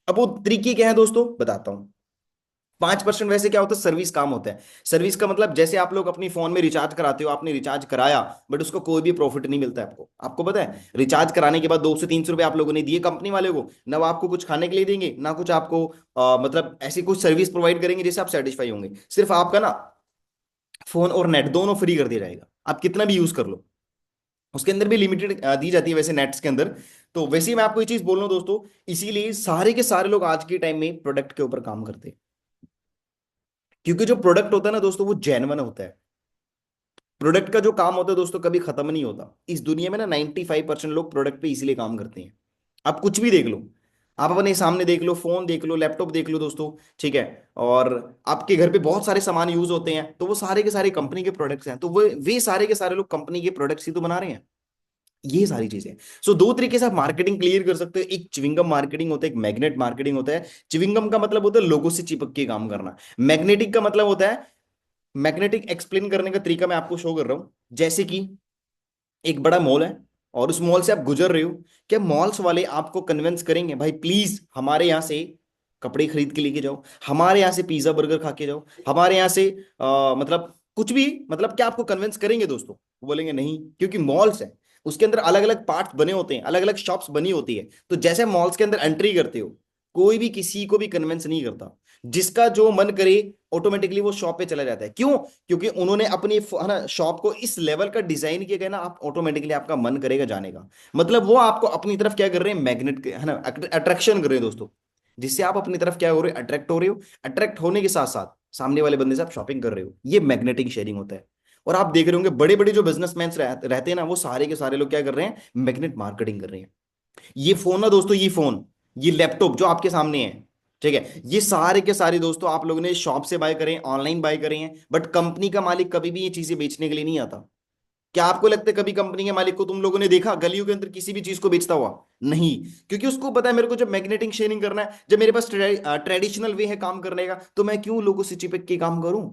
अब वो तरीके क्या है दोस्तों, बताता हूँ। 5% वैसे क्या होता है, सर्विस काम होता है। सर्विस का मतलब जैसे आप लोग अपनी फोन में रिचार्ज कराते हो, आपने रिचार्ज कराया बट उसको कोई भी प्रॉफिट नहीं मिलता है आपको। आपको पता है, रिचार्ज कराने के बाद 200-300 रुपए आप लोगों ने दिए कंपनी वाले को, ना वो आपको कुछ खाने के लिए देंगे, ना कुछ आपको मतलब ऐसी कुछ सर्विस प्रोवाइड करेंगे जिससे आप सेटिस्फाई होंगे। सिर्फ आपका ना फोन और नेट दोनों फ्री कर दिया जाएगा, आप कितना भी यूज कर लो। उसके अंदर भी लिमिटेड दी जाती है वैसे नेट्स के अंदर। तो वैसे ही मैं आपको ये चीज बोल रहा हूँ दोस्तों, इसीलिए सारे के सारे लोग आज के टाइम में प्रोडक्ट के ऊपर काम करते हैं। क्योंकि जो प्रोडक्ट होता है ना दोस्तों वो जेन्युइन होता है। प्रोडक्ट का जो काम होता है दोस्तों कभी खत्म नहीं होता। इस दुनिया में ना 95% लोग प्रोडक्ट पे इसीलिए काम करते हैं। आप कुछ भी देख लो, आप अपने सामने देख लो, फोन देख लो, लैपटॉप देख लो दोस्तों, ठीक है, और आपके घर पे बहुत सारे सामान यूज होते हैं, तो वो सारे के सारे कंपनी के प्रोडक्ट्स हैं, तो वो वे सारे के सारे लोग कंपनी के प्रोडक्ट्स ही तो बना रहे हैं। ये सारी चीजें। सो दो तरीके से आप मार्केटिंग क्लियर कर सकते हो, एक च्युइंगम मार्केटिंग होता है, एक मैग्नेट मार्केटिंग होता है। च्युइंगम का मतलब होता है लोगों से चिपक के काम करना। मैग्नेटिक का मतलब होता है, मैग्नेटिक एक्सप्लेन करने का तरीका मैं आपको शो कर रहा हूं। जैसे कि एक बड़ा मॉल है और उस मॉल से आप गुजर रहे हो, क्या मॉल्स वाले आपको कन्विंस करेंगे भाई प्लीज हमारे यहाँ से कपड़े खरीद के लेके जाओ, हमारे यहाँ से पिज्जा बर्गर खा के जाओ, हमारे यहाँ से मतलब कुछ भी, मतलब क्या आपको कन्विंस करेंगे दोस्तों? वो बोलेंगे नहीं, क्योंकि मॉल्स है, उसके अंदर अलग अलग पार्ट्स बने होते हैं, अलग अलग शॉप्स बनी होती है। तो जैसे मॉल्स के अंदर एंट्री करते हो, कोई भी किसी को भी कन्विंस नहीं करता। जिसका जो मन करे ऑटोमेटिकली वो शॉप पे चला जाता है। क्यों? क्योंकि उन्होंने अपनी है ना शॉप को इस लेवल का डिजाइन किया गया ना, आप ऑटोमेटिकली आपका मन करेगा जाने का। मतलब वो आपको अपनी तरफ क्या कर रहे हैं, मैग्नेट है ना, अट्रैक्शन कर रहे हैं दोस्तों, जिससे आप अपनी तरफ क्या हो रहे हो, अट्रैक्ट हो रहे हो। अट्रैक्ट होने के साथ साथ सामने वाले बंदे से आप शॉपिंग कर रहे हो, ये मैग्नेटिक शेयरिंग होता है। और आप देख रहे होंगे बड़े बड़े जो बिजनेसमैन रहते हैं ना, वो सारे के सारे लोग क्या कर रहे हैं, मैग्नेट मार्केटिंग कर रहे हैं। ये फोन ना दोस्तों, ये फोन, ये लैपटॉप जो आपके सामने है, ठीक है, ये सारे के सारे दोस्तों आप लोगों ने शॉप से बाय करें, ऑनलाइन बाय करें हैं, बट कंपनी का मालिक कभी भी ये चीजें बेचने के लिए नहीं आता। क्या आपको लगता है कभी कंपनी के मालिक को तुम लोगों ने देखा गलियों के अंदर किसी भी चीज को बेचता हुआ? नहीं। क्योंकि उसको पता है मेरे को जब मैग्नेटिक शेयरिंग करना है, जब मेरे पास ट्रेडिशनल वे है काम करने का, तो मैं क्यों लोगों से चिपक के काम करूं?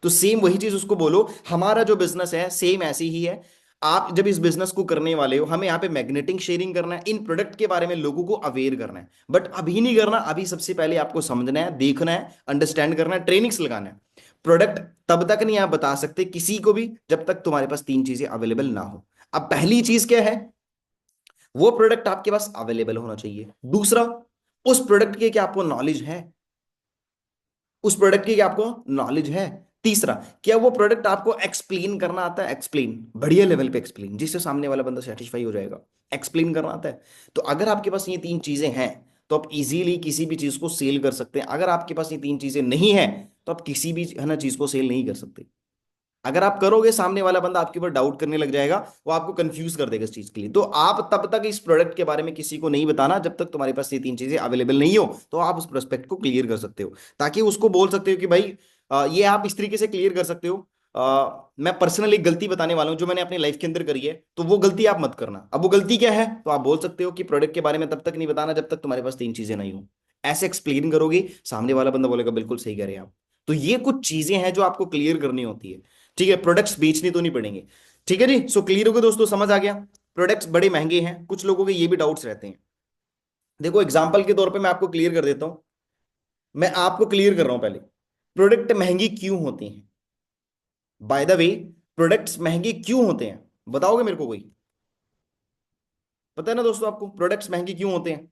तो सेम वही चीज उसको बोलो, हमारा जो बिजनेस है सेम ऐसी ही है। आप जब इस बिजनेस को करने वाले हो, हमें यहाँ पे मैग्नेटिक शेयरिंग करना है, इन प्रोडक्ट के बारे में लोगों को अवेयर करना है। बट अभी नहीं करना, अभी सबसे पहले आपको समझना है, देखना है, अंडरस्टैंड करना है, ट्रेनिंग्स लगाना है। प्रोडक्ट तब तक नहीं आप बता सकते किसी को भी जब तक तुम्हारे पास तीन चीजें अवेलेबल ना हो। अब पहली चीज क्या है, वो प्रोडक्ट आपके पास अवेलेबल होना चाहिए। दूसरा, उस प्रोडक्ट के क्या आपको नॉलेज है, उस प्रोडक्ट की क्या आपको नॉलेज है। तीसरा, क्या वो प्रोडक्ट आपको एक्सप्लेन करना आता है, एक्सप्लेन बढ़िया लेवल पे एक्सप्लेन, जिससे सामने वाला बंदा सेटिस्फाई हो जाएगा। एक्सप्लेन करना आता है। तो अगर आपके पास ये तीन चीजें हैं, तो आप इजीली किसी भी चीज को सेल कर सकते हैं। अगर आपके पास ये तीन चीजें नहीं है, तो आप किसी भी है ना चीज को सेल नहीं कर सकते। अगर आप करोगे, सामने वाला बंदा आपके ऊपर डाउट करने लग जाएगा, वो आपको कंफ्यूज कर देगा इस चीज के लिए। तो आप तब तक इस प्रोडक्ट के बारे में किसी को नहीं बताना जब तक तुम्हारे पास ये तीन चीजें अवेलेबल नहीं हो। तो आप उस प्रोस्पेक्ट को क्लियर कर सकते हो, ताकि उसको बोल सकते हो कि भाई ये आप इस तरीके से क्लियर कर सकते हो। मैं पर्सनल एक गलती बताने वाला हूं जो मैंने अपनी लाइफ के अंदर करी है, तो वो गलती आप मत करना। अब वो गलती क्या है, तो आप बोल सकते हो कि प्रोडक्ट के बारे में तब तक नहीं बताना जब तक तुम्हारे पास तीन चीजें नहीं हो। ऐसे एक्सप्लेन करोगे, सामने वाला बंदा बोलेगा बिल्कुल सही कह रहे हैं आप। तो ये कुछ चीजें हैं जो आपको क्लियर करनी होती है, ठीक है, प्रोडक्ट्स बेचने तो नहीं पड़ेंगे। ठीक है जी, सो क्लियर हो गया दोस्तों, समझ आ गया। प्रोडक्ट्स बड़े महंगे हैं, कुछ लोगों के ये भी डाउट्स रहते हैं। देखो एग्जांपल के तौर पे मैं आपको क्लियर कर देता हूं, मैं आपको क्लियर कर रहा हूं पहले, प्रोडक्ट महंगी क्यों होती हैं। बाय द वे, प्रोडक्ट्स महंगे क्यों होते हैं, बताओगे मेरे को कोई? पता है ना दोस्तों आपको प्रोडक्ट्स महंगे क्यों होते हैं?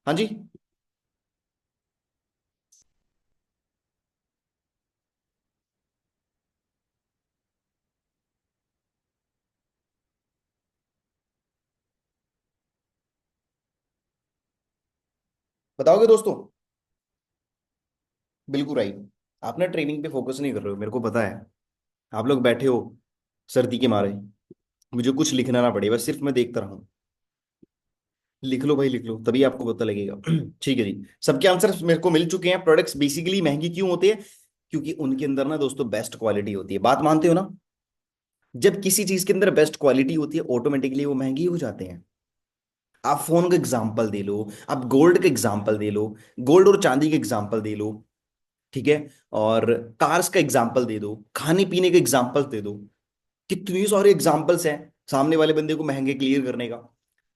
हाँ जी, बताओगे दोस्तों? बिल्कुल राइट। आप ना ट्रेनिंग पे फोकस नहीं कर रहे हो, मेरे को पता है। आप लोग बैठे हो सर्दी के मारे, मुझे कुछ लिखना ना पड़े, बस सिर्फ मैं देखता रहा। लिख लो भाई, लिख लो, तभी आपको पता लगेगा। ठीक है जी, सबके आंसर मेरे को मिल चुके हैं। प्रोडक्ट्स बेसिकली महंगी क्यों होते हैं, क्योंकि उनके अंदर ना दोस्तों बेस्ट क्वालिटी होती है। बात मानते हो ना? जब किसी चीज के अंदर बेस्ट क्वालिटी होती है, ऑटोमेटिकली वो महंगी हो जाते हैं। आप फोन का एग्जाम्पल दे लो, आप गोल्ड का एग्जाम्पल दे लो, गोल्ड और चांदी का एग्जाम्पल दे लो, ठीक है, और कार्स का एग्जाम्पल दे दो, खाने पीने के एग्जाम्पल दे दो। कितनी सारे एग्जाम्पल्स हैं सामने वाले बंदे को महंगे क्लियर करने का।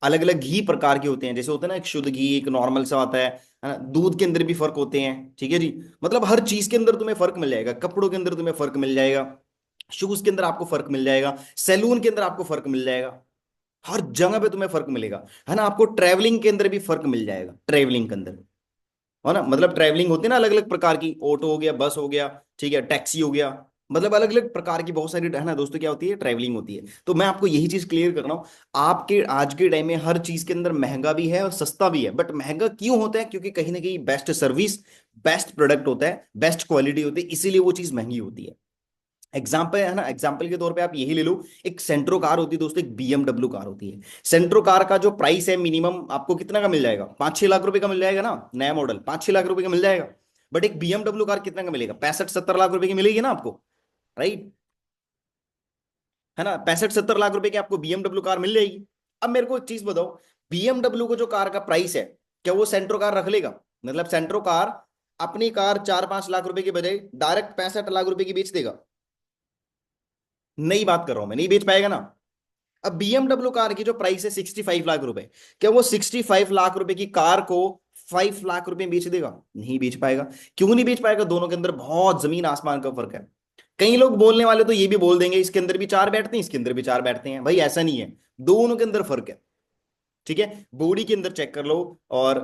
अलग अलग घी प्रकार के होते हैं, जैसे होता है ना एक शुद्ध घी, एक नॉर्मल सा आता है ना, दूध के अंदर भी फर्क होते हैं, ठीक है जी। मतलब हर चीज के अंदर तुम्हें फर्क मिल जाएगा, कपड़ों के अंदर तुम्हें फर्क मिल जाएगा, शूज के अंदर आपको फर्क मिल जाएगा, सैलून के अंदर आपको फर्क मिल जाएगा, हर जगह पे तुम्हें फर्क मिलेगा, है ना। आपको ट्रैवलिंग के अंदर भी फर्क मिल जाएगा, ट्रैवलिंग के अंदर, है ना, मतलब ट्रैवलिंग होती है ना अलग अलग प्रकार की, ऑटो हो गया, बस हो गया, ठीक है, टैक्सी हो गया, मतलब अलग अलग प्रकार की बहुत सारी है ना दोस्तों क्या होती है, ट्रैवलिंग होती है। तो मैं आपको यही चीज क्लियर कर रहा हूँ, आपके आज के टाइम में हर चीज के अंदर महंगा भी है और सस्ता भी है, बट महंगा क्यों होता है? क्योंकि कहीं ना कहीं बेस्ट सर्विस, बेस्ट प्रोडक्ट होता है, बेस्ट क्वालिटी होती है, इसीलिए वो चीज महंगी होती है। एग्जाम्पल है ना, एग्जाम्पल के तौर पे आप यही ले लो, एक सेंट्रो कार होती है दोस्तों, एक बीएमडब्ल्यू कार होती है। सेंट्रो कार का जो प्राइस है मिनिमम आपको कितना का मिल जाएगा? 5-6 लाख रुपए का मिल जाएगा ना, नया मॉडल 5-6 लाख रुपए का मिल जाएगा। बट एक बीएमडब्ल्यू कार कितना का मिलेगा? 65-70 लाख रुपए की मिलेगी ना आपको, राइट? है ना, 65-70 लाख रुपए की आपको बीएमडब्ल्यू कार मिल जाएगी। अब मेरे को एक चीज बताओ, बीएमडब्ल्यू को जो कार का प्राइस है, क्या वो सेंट्रो कार रख लेगा? मतलब सेंट्रो कार अपनी कार 4-5 लाख रुपए के बजाय डायरेक्ट 65 लाख रुपए की बेच देगा? नई बात कर रहा हूं मैं, नहीं बेच पाएगा ना। अब बीएमडब्ल्यू कार की जो प्राइस है 65 लाख रुपए, क्या वो 65 लाख रुपए की कार को 5 लाख रुपए में बेच देगा? नहीं बेच पाएगा। क्यों नहीं बेच पाएगा? दोनों के अंदर बहुत जमीन आसमान का फर्क है। कई लोग बोलने वाले तो ये भी बोल देंगे इसके अंदर भी चार बैठते हैं, इसके अंदर भी चार बैठते हैं। भाई ऐसा नहीं है, दोनों के अंदर फर्क है। ठीक है, बॉडी के अंदर चेक कर लो, और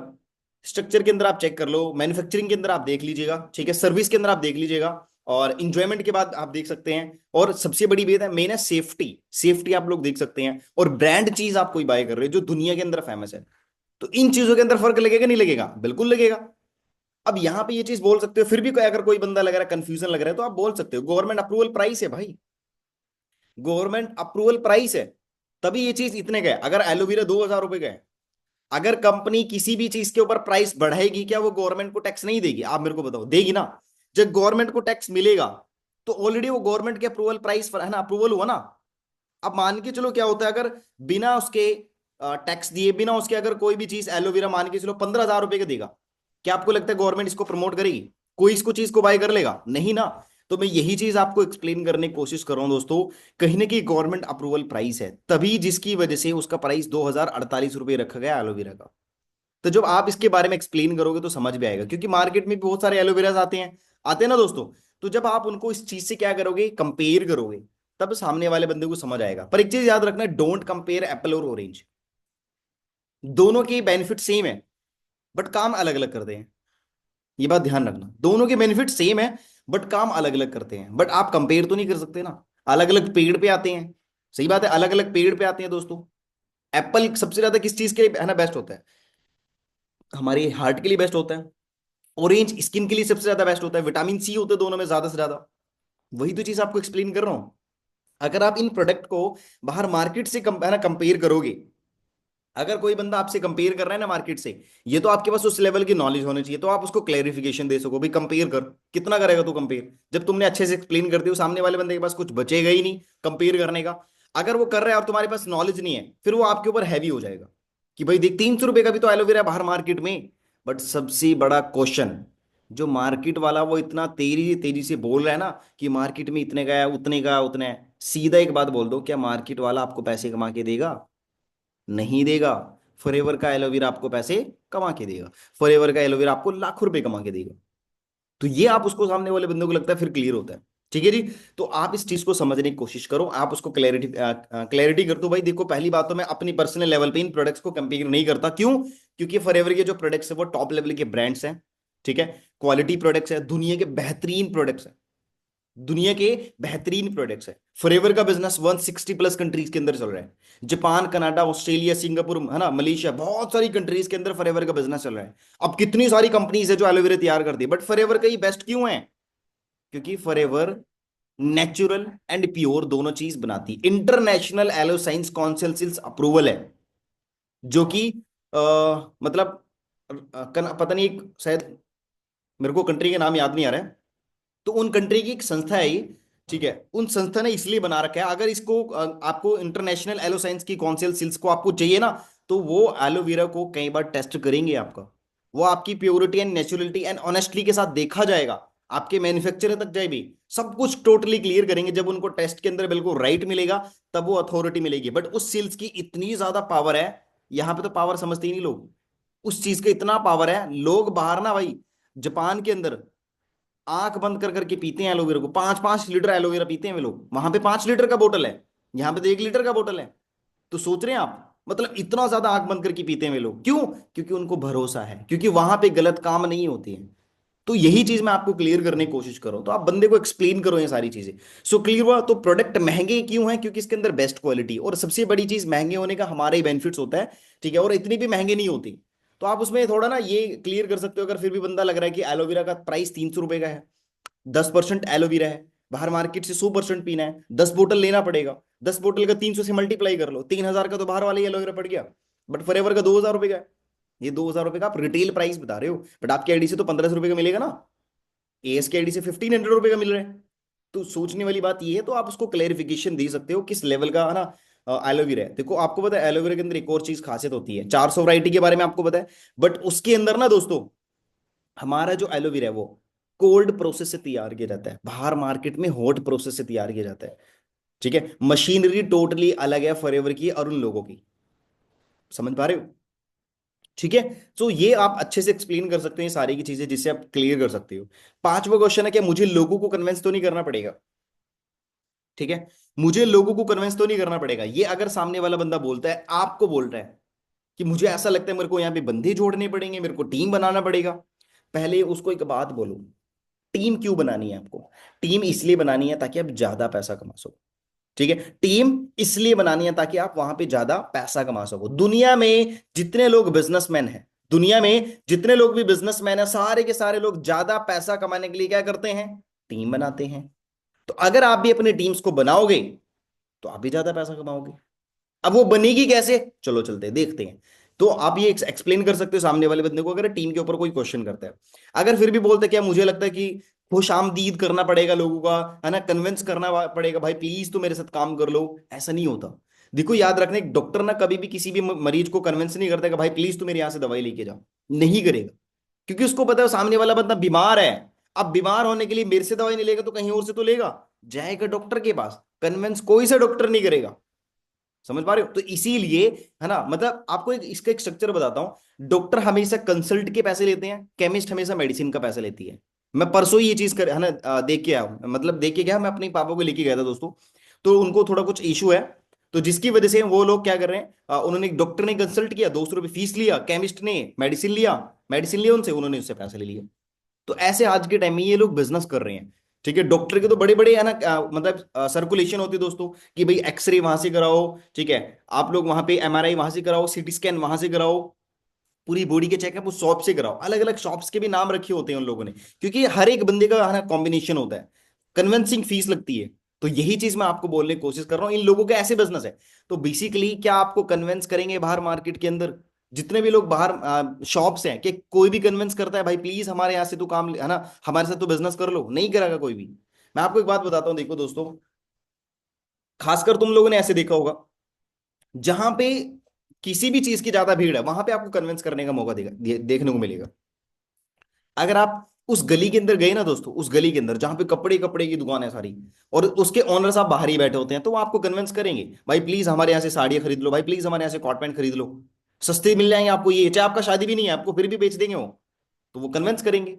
स्ट्रक्चर के अंदर आप चेक कर लो, मैन्युफैक्चरिंग के अंदर आप देख लीजिएगा, ठीक है, सर्विस के अंदर आप देख लीजिएगा, और इंजॉयमेंट के बाद आप देख सकते हैं। और सबसे बड़ी बात है, मेन है सेफ्टी। सेफ्टी आप लोग देख सकते हैं, और ब्रांड चीज आप कोई बाय कर रहे हो जो दुनिया के अंदर फेमस है, तो इन चीजों के अंदर फर्क लगेगा नहीं लगेगा? बिल्कुल लगेगा। अब यहां पे ये चीज बोल सकते हो, फिर भी अगर कोई बंदा लग रहा है, कंफ्यूजन लग रहा है, तो आप बोल सकते हो गवर्नमेंट अप्रूवल प्राइस है भाई, गवर्नमेंट अप्रूवल प्राइस है, तभी ये चीज इतने का है। अगर एलोवेरा 2,000 रुपए का है, अगर कंपनी किसी भी चीज के ऊपर प्राइस बढ़ाएगी, क्या वो गवर्नमेंट को टैक्स नहीं देगी? आप मेरे को बताओ, देगी ना? जब गवर्नमेंट को टैक्स मिलेगा, तो ऑलरेडी वो गवर्नमेंट के अप्रूवल प्राइस है ना, अप्रूवल हुआ ना। अब मान के चलो क्या होता है, अगर बिना उसके टैक्स दिए, बिना उसके अगर कोई भी चीज एलोवेरा मान के चलो 15,000 रुपए का देगा, क्या आपको लगता है गवर्नमेंट इसको प्रमोट करेगी? कोई इसको चीज को बाय कर लेगा? नहीं ना। तो मैं यही चीज आपको एक्सप्लेन करने की कोशिश कर रहा हूं दोस्तों, कहीं ना कहीं गवर्नमेंट अप्रूवल प्राइस है, तभी जिसकी वजह से उसका प्राइस 2,048 रुपये रखा गया एलोवेरा का। तो जब आप इसके बारे में एक्सप्लेन करोगे तो समझ में आएगा, क्योंकि मार्केट में भी बहुत सारे एलोवेराज आते हैं ना दोस्तों। तो जब आप उनको इस चीज से क्या करोगे, कंपेयर करोगे, तब सामने वाले बंदे को समझ आएगा। पर एक चीज याद रखना, डोंट कंपेयर एप्पल और ऑरेंज। दोनों के बेनिफिट सेम है, बट काम अलग अलग करते हैं। ये बात ध्यान रखना, दोनों के बेनिफिट सेम है, बट काम अलग अलग करते हैं। बट आप कंपेयर तो नहीं कर सकते ना, अलग अलग पेड़ पे आते हैं। सही बात है, अलग अलग पेड़ पे आते हैं दोस्तों। एप्पल सबसे ज्यादा किस चीज के है ना बेस्ट होता है? हमारे हार्ट के लिए बेस्ट होता है। ऑरेंज स्किन के लिए सबसे ज्यादा बेस्ट होता है, विटामिन सी होते हैं दोनों में ज्यादा से ज्यादा। वही तो चीज आपको एक्सप्लेन कर रहा हूं। अगर आप इन प्रोडक्ट को बाहर मार्केट से है ना कंपेयर करोगे, अगर कोई बंदा आपसे कंपेयर कर रहा है ना मार्केट से, ये तो आपके पास उस लेवल की नॉलेज होनी चाहिए, तो आप उसको क्लैरिफिकेशन दे सको, भाई कंपेयर कर। कितना करेगा तू कंपेयर? जब तुमने अच्छे से एक्सप्लेन कर दिया, सामने वाले बंदे के पास कुछ बचेगा ही नहीं कंपेयर करने का। अगर वो कर रहा है और तुम्हारे पास नॉलेज नहीं है, फिर वो आपके ऊपर हैवी हो जाएगा, कि भाई देख 300 रुपए का भी तो एलोवेरा है बाहर मार्केट में। बट सबसे बड़ा क्वेश्चन, जो मार्केट वाला वो इतना तेजी तेजी से बोल रहा है ना, कि मार्केट में इतने का है, उतने का उतने है, सीधा एक बात बोल दो, क्या मार्केट वाला आपको पैसे कमा के देगा? नहीं देगा। फॉरएवर का एलोवेरा आपको पैसे कमा के देगा, फॉरएवर का एलोवेरा आपको लाखों रुपए कमा के देगा। तो ये आप उसको सामने वाले बंदे को लगता है, फिर क्लियर होता है। ठीक है जी। तो आप इस चीज को समझने की कोशिश करो, आप उसको क्लैरिटी क्लैरिटी कर दो। भाई देखो, पहली बात तो मैं अपनी पर्सनल लेवल पे इन प्रोडक्ट्स को कंपेयर नहीं करता। क्यों? क्योंकि फॉरएवर के जो प्रोडक्ट्स है वो टॉप लेवल के ब्रांड्स हैं। ठीक है, क्वालिटी प्रोडक्ट्स है, दुनिया के बेहतरीन प्रोडक्ट्स है, दुनिया के बेहतरीन प्रोडक्ट्स है। फॉरएवर का बिजनेस 160+ कंट्रीज के अंदर चल रहा है। जापान, कनाडा, ऑस्ट्रेलिया, सिंगापुर, है ना, मलेशिया, बहुत सारी कंट्रीज के अंदर फॉरएवर का बिजनेस चल रहा है। अब कितनी सारी कंपनीज है जो एलोवेरा तैयार करती है, बट फॉरएवर का ही बेस्ट क्यों है? क्योंकि फॉरएवर नेचुरल एंड प्योर दोनों चीज बनाती, international aloe science council approval है, जो कि अ, मतलब पता नहीं, एक शायद मेरे को कंट्री का नाम याद नहीं आ रहा है, तो उन कंट्री की एक संस्था है ये। ठीक है, उन संस्था ने इसलिए बना रखा है, अगर इसको आपको इंटरनेशनल एलो साइंस की काउंसिल सिल्स को आपको चाहिए ना, तो वो एलोवेरा को कई बार टेस्ट करेंगे आपका। वो आपकी purity and naturality and honestly के साथ देखा जाएगा, आपके मैन्युफैक्चरर तक जाए भी, सब कुछ टोटली क्लियर करेंगे। जब उनको टेस्ट के अंदर बिल्कुल राइट मिलेगा, तब वो अथॉरिटी मिलेगी। बट उस सिल्स की इतनी ज्यादा पावर है, यहाँ पे तो पावर समझते ही नहीं लोग। उस चीज का इतना पावर है, लोग बाहर ना भाई, जापान के अंदर आंख बंद कर करके पीते हैं एलोवेरा को, 5-5 लीटर एलोवेरा पीते हैं वे लोग। वहां पे 5 लीटर का बोतल है, यहाँ पे तो 1 लीटर का बोतल है। तो सोच रहे हैं आप, मतलब इतना ज्यादा आंख बंद करके पीते हैं वे लोग। क्यों? क्योंकि उनको भरोसा है, क्योंकि वहां पे गलत काम नहीं होते हैं। तो यही चीज मैं आपको क्लियर करने की कोशिश करूं, तो आप बंदे को एक्सप्लेन करो ये सारी चीजें। सो क्लियर हुआ? तो प्रोडक्ट महंगे क्यों हैं? क्योंकि इसके अंदर बेस्ट क्वालिटी, और सबसे बड़ी चीज महंगे होने का हमारे ही बेनिफिट्स होता है, ठीक है, और इतनी भी महंगे नहीं होती। तो आप उसमें थोड़ा ना ये क्लियर कर सकते हो, अगर फिर भी बंदा लग रहा है कि एलोवेरा का प्राइस 300 रुपए का है, 10% एलोवेरा है, बाहर मार्केट से 100% पीना है, 10 बोतल लेना पड़ेगा, 10 बोतल का 300 से मल्टीप्लाई कर लो, 3,000 का तो बाहर वाला ही एलोवेरा पड़ गया। बट फॉरएवर का 2,000 रुपए का है। ये 2,000 रुपए का आप रिटेल प्राइस बता रहे हो, बट आपकी आईडी से तो 1,500 रुपए का मिलेगा ना, एएस की आईडी से 1,500 रुपए का मिल रहा है। तो सोचने वाली बात ये है, तो आप उसको क्लेरिफिकेशन दे सकते हो किस लेवल का है ना एलोवेरा है। देखो आपको पता है एलोवेरा के अंदर एक और चीज खासियत होती है, 400 वैरायटी के बारे में आपको पता है, बट उसके अंदर ना दोस्तों, हमारा जो एलोवेरा है वो कोल्ड प्रोसेस से तैयार किया जाता है, बाहर मार्केट में हॉट प्रोसेस से तैयार किया जाता है। ठीक है, मशीनरी टोटली अलग है फॉरएवर की और उन लोगों की। समझ पा रहे हो? ठीक है। तो ये आप अच्छे से एक्सप्लेन कर सकते हैं ये सारी की चीजें, जिससे आप क्लियर कर सकते हो। पांचवा क्वेश्चन है कि मुझे लोगों को कन्विंस तो नहीं करना पड़ेगा। ठीक है, मुझे लोगों को कन्विंस तो नहीं करना पड़ेगा, ये अगर सामने वाला बंदा बोलता है, आपको बोल रहा है कि मुझे ऐसा लगता है मेरे को यहाँ पे बंदे जोड़ने पड़ेंगे, मेरे को टीम बनाना पड़ेगा, पहले उसको एक बात बोलो, टीम क्यों बनानी है आपको? टीम इसलिए बनानी है ताकि आप ज्यादा पैसा कमा सको। ठीक है, टीम इसलिए बनानी है ताकि आप वहां पे ज्यादा पैसा कमा सको। दुनिया में जितने लोग बिजनेसमैन हैं, दुनिया में जितने लोग भी बिजनेसमैन हैं, सारे के सारे लोग ज्यादा पैसा कमाने के लिए क्या करते हैं? टीम बनाते हैं। तो अगर आप भी अपने टीम्स को बनाओगे तो आप भी ज्यादा पैसा कमाओगे। अब वो बनेगी कैसे, चलो चलते हैं देखते हैं। तो आप ये एक्सप्लेन कर सकते हो सामने वाले बंदे को, अगर टीम के ऊपर कोई क्वेश्चन करता है। अगर फिर भी बोलते क्या मुझे लगता है कि खुश आमदीद करना पड़ेगा लोगों का, है ना, कन्विंस करना पड़ेगा, भाई प्लीज तो मेरे साथ काम कर लो, ऐसा नहीं होता। देखो याद रखना, एक डॉक्टर ना कभी भी किसी भी मरीज को कन्विंस नहीं करता कि भाई प्लीज तू मेरे यहाँ से दवाई लेके जाओ, नहीं करेगा। क्योंकि उसको पता है सामने वाला बंदा बीमार है। अब बीमार होने के लिए मेरे से दवाई नहीं लेगा तो कहीं और से तो लेगा, जाएगा डॉक्टर के पास। कन्विंस कोई सा डॉक्टर नहीं करेगा। समझ पा रहे हो? तो इसीलिए, है ना, मतलब आपको इसका एक स्ट्रक्चर बताता हूं। डॉक्टर हमेशा कंसल्ट के पैसे लेते हैं, केमिस्ट हमेशा मेडिसिन का पैसा लेती है। मैं परसों ही ये चीज कर, है ना, देख के आया हूं, मतलब देख के गया, मैं अपने पापा को लेके गया था दोस्तों। तो उनको थोड़ा कुछ इशू है, तो जिसकी वजह से वो लोग क्या कर रहे हैं, उन्होंने एक डॉक्टर ने कंसल्ट किया, 200 रुपये फीस लिया, केमिस्ट ने मेडिसिन लिया उनसे, उन्होंने उससे पैसे ले लिए। तो ऐसे आज के टाइम में ये लोग बिजनेस कर रहे हैं। ठीक है, डॉक्टर के तो बड़े बड़े है ना, मतलब सर्कुलेशन होती है दोस्तों, कि भाई एक्सरे वहां से कराओ, ठीक है, आप लोग वहां पे एमआरआई वहां से कराओ, सीटी स्कैन वहां से कराओ, पूरी बॉडी के चेकअप उस शॉप से कराओ। अलग अलग शॉप्स के भी नाम रखे होते हैं उन लोगों ने, क्योंकि हर एक बंदे का है ना कॉम्बिनेशन होता है, कन्विंसिंग फीस लगती है। तो यही चीज मैं आपको बोलने की कोशिश कर रहा हूँ, इन लोगों के ऐसे बिजनेस है। तो बेसिकली क्या आपको कन्विंस करेंगे बाहर मार्केट के अंदर? जितने भी लोग बाहर शॉप्स हैं, कि कोई भी कन्विंस करता है भाई प्लीज हमारे यहाँ से तो काम, है ना, हमारे साथ तो बिजनेस कर लो? नहीं करेगा कोई भी। मैं आपको एक बात बताता हूँ, देखो दोस्तों, खासकर तुम लोगों ने ऐसे देखा होगा, जहां पे किसी भी चीज की ज्यादा भीड़ है, वहां पे आपको कन्विंस करने का मौका देखने को मिलेगा। अगर आप उस गली के अंदर गए ना दोस्तों, उस गली के अंदर जहां पे कपड़े कपड़े की दुकान है सारी, और उसके ओनर साहब बाहर ही बैठे होते हैं, तो वो आपको कन्विंस करेंगे, भाई प्लीज हमारे यहाँ से साड़ियाँ खरीद लो, भाई प्लीज हमारे यहाँ से कॉट पैंट खरीद लो, सस्ते मिल जाएंगे आपको, ये चाहे आपका शादी भी नहीं है, आपको फिर भी बेच देंगे वो। तो वो कन्विंस करेंगे।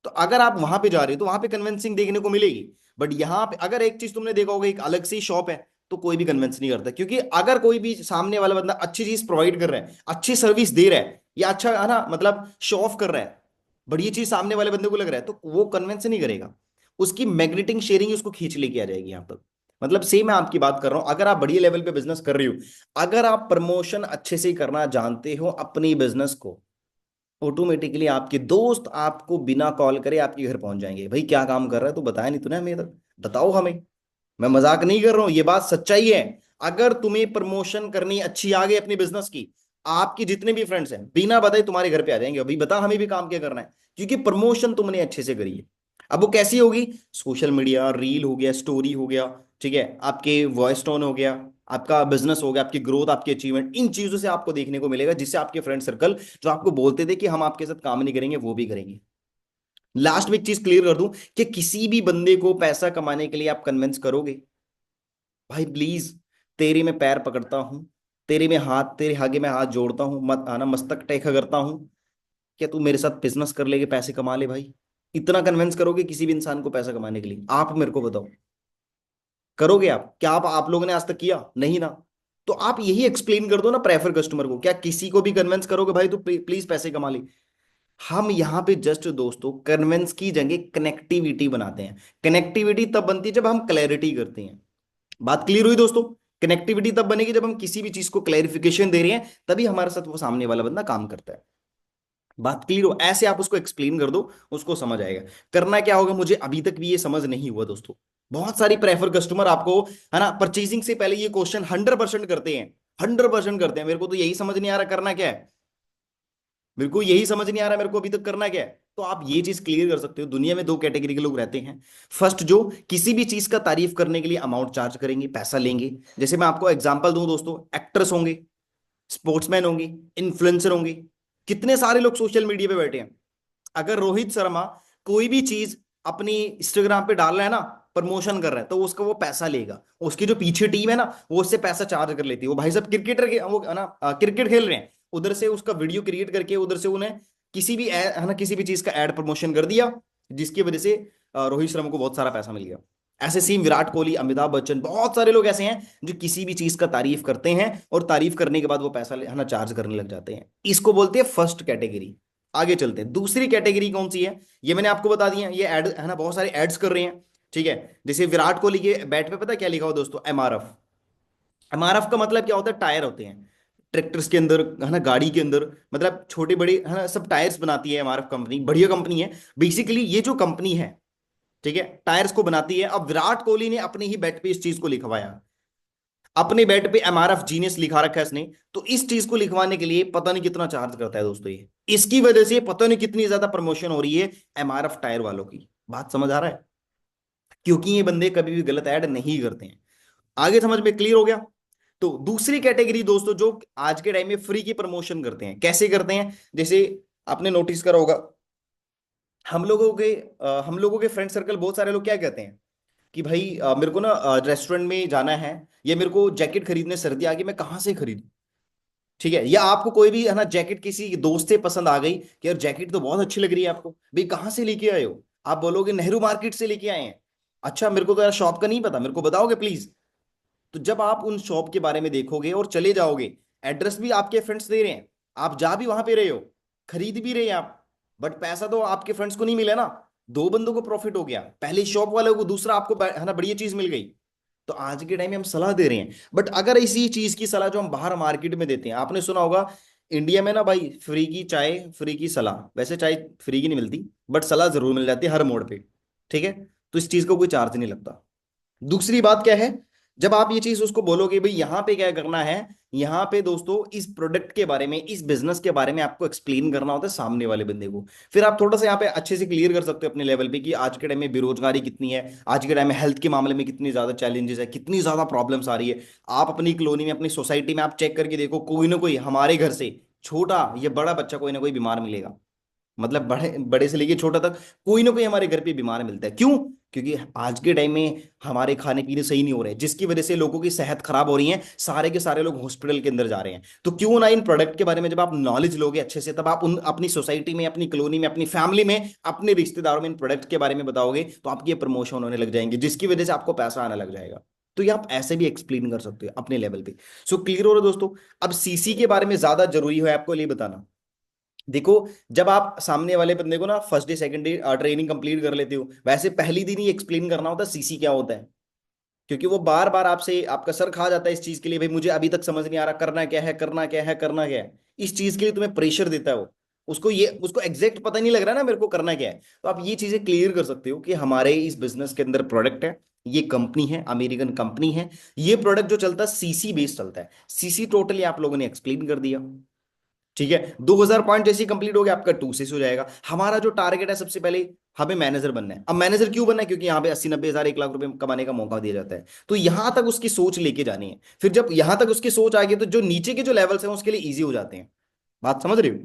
तो अगर आप वहां पे जा रहे हो तो वहां पे कन्विंसिंग देखने को मिलेगी। बट यहाँ पे अगर एक चीज तुमने देखा होगा, एक अलग सी शॉप है, तो कोई भी कन्विंस नहीं करता, क्योंकि अगर कोई भी सामने वाला बंदा अच्छी चीज प्रोवाइड कर रहा है, अच्छी सर्विस दे रहा है, या अच्छा, है ना, मतलब शो ऑफ कर रहा है, बड़ी चीज सामने वाले बंदे को लग रहा है, तो वो कन्विंस नहीं करेगा। उसकी मैग्नेटिंग शेयरिंग उसको खींच लेके आ जाएगी यहाँ पर। मतलब सेम मैं आपकी बात कर रहा हूं, अगर आप बढ़िया लेवल पे बिजनेस कर रहे हो, अगर आप प्रमोशन अच्छे से करना जानते हो अपनी बिजनेस को, ऑटोमेटिकली आपके दोस्त आपको बिना कॉल करे आपके घर पहुंच जाएंगे, भाई क्या काम कर रहा है तू, बताया नहीं तूने हमें तक, बताओ हमें। मैं मजाक नहीं कर रहा हूं, ये बात सच्चाई है। अगर तुम्हें प्रमोशन करनी अच्छी आ गई अपनी बिजनेस की, आपके जितने भी फ्रेंड्स हैं बिना बताए तुम्हारे घर पे आ जाएंगे, भाई बता हमें भी काम क्या करना है, क्योंकि प्रमोशन तुमने अच्छे से करी है। अब वो कैसी होगी? सोशल मीडिया रील हो गया, स्टोरी हो गया, ठीक है, आपके वॉइस टोन हो गया, आपका बिजनेस हो गया, आपकी ग्रोथ, आपकी अचीवमेंट, इन चीजों से आपको देखने को मिलेगा, जिससे आपके फ्रेंड सर्कल जो आपको बोलते थे कि हम आपके साथ काम नहीं करेंगे, वो भी करेंगे। लास्ट में एक चीज क्लियर कर दूं, कि किसी भी बंदे को पैसा कमाने के लिए आप कन्विंस करोगे, भाई प्लीज, तेरे में पैर पकड़ता हूं, तेरे में हाथ, तेरे आगे में हाथ जोड़ता हूं, मत आना, मस्तक टेका करता हूं, क्या तू मेरे साथ बिजनेस कर लेके पैसे कमा ले भाई? इतना कन्विंस करोगे किसी भी इंसान को पैसा कमाने के लिए? आप मेरे को बताओ, करोगे आप? क्या आप लोगों ने आज तक किया? नहीं ना। तो आप यही एक्सप्लेन कर दो ना प्रेफर कस्टमर को, क्या किसी को भी कन्विंस करोगे भाई तू प्लीज पैसे कमा ले? हम यहाँ पे जस्ट दोस्तों कन्वेंस की जगह कनेक्टिविटी बनाते हैं। कनेक्टिविटी तब बनती है जब हम क्लैरिटी करते हैं। बात क्लियर हुई दोस्तों? कनेक्टिविटी तब बनेगी जब हम किसी भी चीज को क्लैरिफिकेशन दे रहे हैं, तभी हमारे साथ वो सामने वाला बंदा काम करता है। बात क्लियर हो? ऐसे आप उसको एक्सप्लेन कर दो, उसको समझ आएगा। करना क्या होगा, मुझे अभी तक भी ये समझ नहीं हुआ दोस्तों। बहुत सारी प्रेफर कस्टमर आपको, है ना, परचेजिंग से पहले ये क्वेश्चन 100% करते हैं। 100% करते हैं, मेरे को तो यही समझ नहीं आ रहा करना क्या है, मेरे को यही समझ नहीं आ रहा मेरे को अभी तक करना क्या है। तो आप ये चीज क्लियर कर सकते हो, दुनिया में दो कैटेगरी के लोग रहते हैं। फर्स्ट, जो किसी भी चीज का तारीफ करने के लिए अमाउंट चार्ज करेंगे, पैसा लेंगे। जैसे मैं आपको एग्जांपल दूं दोस्तों, एक्टर्स होंगे, स्पोर्ट्समैन होंगे, इन्फ्लुएंसर होंगे, कितने सारे लोग सोशल मीडिया पे बैठे हैं। अगर रोहित शर्मा कोई भी चीज अपनी इंस्टाग्राम पे डाल रहा है ना, प्रमोशन कर रहा है, तो उसका वो पैसा लेगा। उसकी जो पीछे टीम है ना, वो उससे पैसा चार्ज कर लेती है। वो भाई साहब क्रिकेटर के वो है ना, क्रिकेट खेल रहे हैं, उधर से उसका वीडियो क्रिएट करके उधर से उन्हें किसी भी है ना, किसी भी चीज का एड प्रमोशन कर दिया, जिसकी वजह से रोहित शर्मा को बहुत सारा पैसा मिल गया। ऐसे सेम विराट कोहली, अमिताभ बच्चन, बहुत सारे लोग ऐसे हैं जो किसी भी चीज का तारीफ करते हैं और तारीफ करने के बाद वो पैसा है ना चार्ज करने लग जाते हैं। इसको बोलते हैं फर्स्ट कैटेगरी। आगे चलते हैं, दूसरी कैटेगरी कौन सी है, ये मैंने आपको बता दिया। ये एड है ना, बहुत सारे एड्स कर रहे हैं, ठीक है। जैसे विराट कोहली के बैट पे पता है क्या लिखा हो दोस्तों, एमआरएफ। एमआरएफ का मतलब क्या होता है, टायर होते हैं ट्रैक्टर्स के अंदर, है ना, गाड़ी के अंदर, मतलब छोटे बड़े, है ना, सब टायर्स बनाती है एमआरएफ कंपनी, बढ़िया कंपनी है। बेसिकली ये जो कंपनी है, ठीक है, टायर्स को बनाती है। अब विराट कोहली ने अपने ही बैट पे इस चीज को लिखवाया, अपने बैट पे एमआरएफ जीनियस लिखा रखा है इसने। तो इस चीज को लिखवाने के लिए पता नहीं कितना चार्ज करता है दोस्तों ये। इसकी वजह से पता नहीं कितनी ज्यादा प्रमोशन हो रही है एमआरएफ टायर वालों की। बात समझ आ रहा है? क्योंकि ये बंदे कभी भी गलत ऐड नहीं करते हैं। आगे समझ में क्लियर हो गया? तो दूसरी कैटेगरी दोस्तों, जो आज के टाइम में फ्री की प्रमोशन करते हैं, कैसे करते हैं? जैसे आपने नोटिस करा होगा, हम लोगों के फ्रेंड सर्कल बहुत सारे लोग क्या कहते हैं कि भाई मेरे को ना रेस्टोरेंट में जाना है, या मेरे को जैकेट खरीदने सर्दी आ गई, मैं कहाँ से खरीदूं? ठीक है, या आपको कोई भी है ना जैकेट किसी दोस्त से पसंद आ गई कि यार जैकेट तो बहुत अच्छी लग रही है आपको, भाई कहाँ से लेके आए हो? आप बोलोगे नेहरू मार्केट से लेके आए हैं। अच्छा, मेरे को तो यार शॉप का नहीं पता, मेरे को बताओगे प्लीज? तो जब आप उन शॉप के बारे में देखोगे और चले जाओगे, एड्रेस भी आपके फ्रेंड्स दे रहे हैं, आप जा भी वहां पे रहे हो, खरीद भी रहे हैं आप, बट पैसा तो आपके फ्रेंड्स को नहीं मिला ना। दो बंदों को प्रॉफिट हो गया, पहले शॉप वाले को, दूसरा आपको है ना बढ़िया चीज मिल गई। तो आज के टाइम में हम सलाह दे रहे हैं, बट अगर इसी चीज की सलाह जो हम बाहर मार्केट में देते हैं, आपने सुना होगा इंडिया में ना भाई, फ्री की चाय, फ्री की सलाह। वैसे चाय फ्री की नहीं मिलती, बट सलाह जरूर मिल जाती है हर मोड़ पे, ठीक है। तो इस चीज को कोई चार्ज नहीं लगता। दूसरी बात क्या है, जब आप ये चीज उसको बोलोगे भाई यहाँ पे क्या करना है, यहाँ पे दोस्तों इस प्रोडक्ट के बारे में, इस बिजनेस के बारे में आपको एक्सप्लेन करना होता है सामने वाले बंदे को। फिर आप थोड़ा सा यहाँ पे अच्छे से क्लियर कर सकते हो अपने लेवल पे कि आज के टाइम में बेरोजगारी कितनी है, आज के टाइम में हेल्थ के मामले में कितनी ज्यादा चैलेंजेस है, कितनी ज्यादा प्रॉब्लम्स आ रही है। आप अपनी कॉलोनी में, अपनी सोसाइटी में आप चेक करके देखो, कोई ना कोई हमारे घर से छोटा या बड़ा बच्चा कोई ना कोई बीमार मिलेगा। मतलब बड़े बड़े से लेके छोटा तक कोई ना कोई हमारे घर पे बीमार मिलता है। क्यों? क्योंकि आज के टाइम में हमारे खाने पीने सही नहीं हो रहे, जिसकी वजह से लोगों की सेहत खराब हो रही है, सारे के सारे लोग हॉस्पिटल के अंदर जा रहे हैं। तो क्यों ना इन प्रोडक्ट के बारे में जब आप नॉलेज लोगे अच्छे से, तब आप उन अपनी सोसाइटी में, अपनी कॉलोनी में, अपनी फैमिली में, अपने रिश्तेदारों में इन प्रोडक्ट के बारे में बताओगे, तो आपकी ये प्रमोशन होने लग जाएंगे, जिसकी वजह से आपको पैसा आने लग जाएगा। तो ये आप ऐसे भी एक्सप्लेन कर सकते हो अपने लेवल पे। सो क्लियर हो रहा है दोस्तों? अब सीसी के बारे में ज्यादा जरूरी है आपको लिए बताना। देखो, जब आप सामने वाले बंदे को ना first day second day training complete कर लेते हो, वैसे पहली दिन ही एक्सप्लेन करना होता है सीसी क्या होता है। क्योंकि वो बार बार आपसे, आपका सर खा जाता है इस चीज के लिए, भाई मुझे अभी तक समझ नहीं आ रहा करना क्या है, करना क्या है, करना क्या है। इस चीज के लिए तुम्हें प्रेशर देता है वो, उसको एग्जैक्ट पता नहीं लग रहा ना मेरे को करना क्या है। तो आप ये चीजें क्लियर कर सकते हो कि हमारे इस बिजनेस के अंदर प्रोडक्ट है, ये कंपनी है, अमेरिकन कंपनी है, ये प्रोडक्ट जो चलता है सीसी बेस्ड चलता है। सीसी टोटली आप लोगों ने एक्सप्लेन कर दिया, ठीक है। 2000 पॉइंट जैसे कंप्लीट हो गया, आपका 2 से हो जाएगा। हमारा जो टारगेट है, सबसे पहले हमें मैनेजर बनना है। अब मैनेजर क्यों बनना है? क्योंकि यहाँ पे 80-90 हजार 1 लाख रुपए कमाने का मौका दिया जाता है। तो यहां तक उसकी सोच लेके जानी है। फिर जब यहां तक उसकी सोच आ गई, तो जो नीचे के जो लेवल्स हैं उसके लिए इजी हो जाते हैं। बात समझ रहे हो?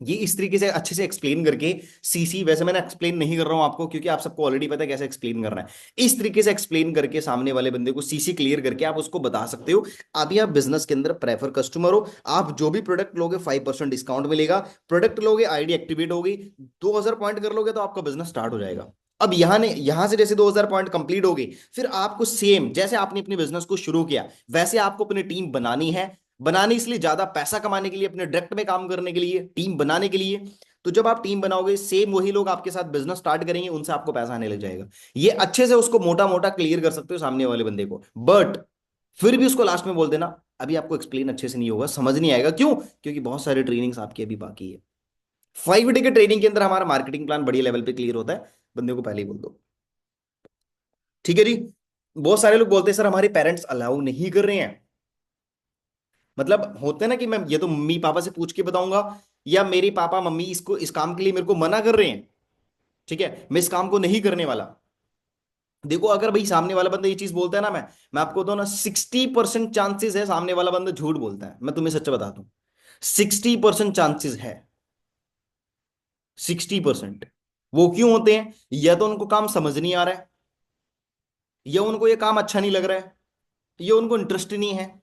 ये इस तरीके से अच्छे से एक्सप्लेन करके, सीसी वैसे मैंने एक्सप्लेन नहीं कर रहा हूं आपको, क्योंकि आप सबको ऑलरेडी पता है कैसे एक्सप्लेन करना है। इस तरीके से एक्सप्लेन करके सामने वाले बंदे को सीसी क्लियर करके आप उसको बता सकते हो। अभी आप बिजनेस के अंदर प्रेफर कस्टमर हो, आप जो भी प्रोडक्ट लोगे 5% डिस्काउंट मिलेगा। प्रोडक्ट लोगे, आईडी एक्टिवेट होगी, 2000 पॉइंट कर लोगे तो आपका बिजनेस स्टार्ट हो जाएगा। अब यहां से जैसे 2000 पॉइंट कंप्लीट हो गए, फिर आपको सेम जैसे आपने अपने बिजनेस को शुरू किया, वैसे आपको अपनी टीम बनानी है। बनानी इसलिए, ज्यादा पैसा कमाने के लिए, अपने डायरेक्ट में काम करने के लिए, टीम बनाने के लिए। तो जब आप टीम बनाओगे, सेम वही लोग आपके साथ बिजनेस स्टार्ट करेंगे, उनसे आपको पैसा आने लग जाएगा। ये अच्छे से उसको मोटा मोटा क्लियर कर सकते हो सामने वाले बंदे को, बट फिर भी उसको लास्ट में बोल देना अभी आपको एक्सप्लेन अच्छे से नहीं होगा, समझ नहीं आएगा। क्यों? क्योंकि बहुत सारे ट्रेनिंग्स आपकी अभी बाकी है। 5 डे के ट्रेनिंग के अंदर हमारा मार्केटिंग प्लान बढ़िया लेवल पे क्लियर होता है। बंदे को पहले ही बोल दो। ठीक है जी। बहुत सारे लोग बोलते हैं सर हमारे पेरेंट्स अलाउ नहीं कर रहे हैं। मतलब होते हैं ना कि मैं ये तो मम्मी पापा से पूछ के बताऊंगा, या मेरे पापा मम्मी इसको इस काम के लिए मेरे को मना कर रहे हैं, ठीक है, मैं इस काम को नहीं करने वाला। देखो अगर भाई सामने वाला बंदा ये चीज बोलता है ना, मैं आपको तो ना 60% चांसेस है सामने वाला बंदा झूठ बोलता है, मैं तुम्हें सच बताता हूं। 60% चांसेस है। 60%। वो क्यों होते हैं? या तो उनको काम समझ नहीं आ रहा है, या उनको ये काम अच्छा नहीं लग रहा है, या उनको इंटरेस्ट नहीं है,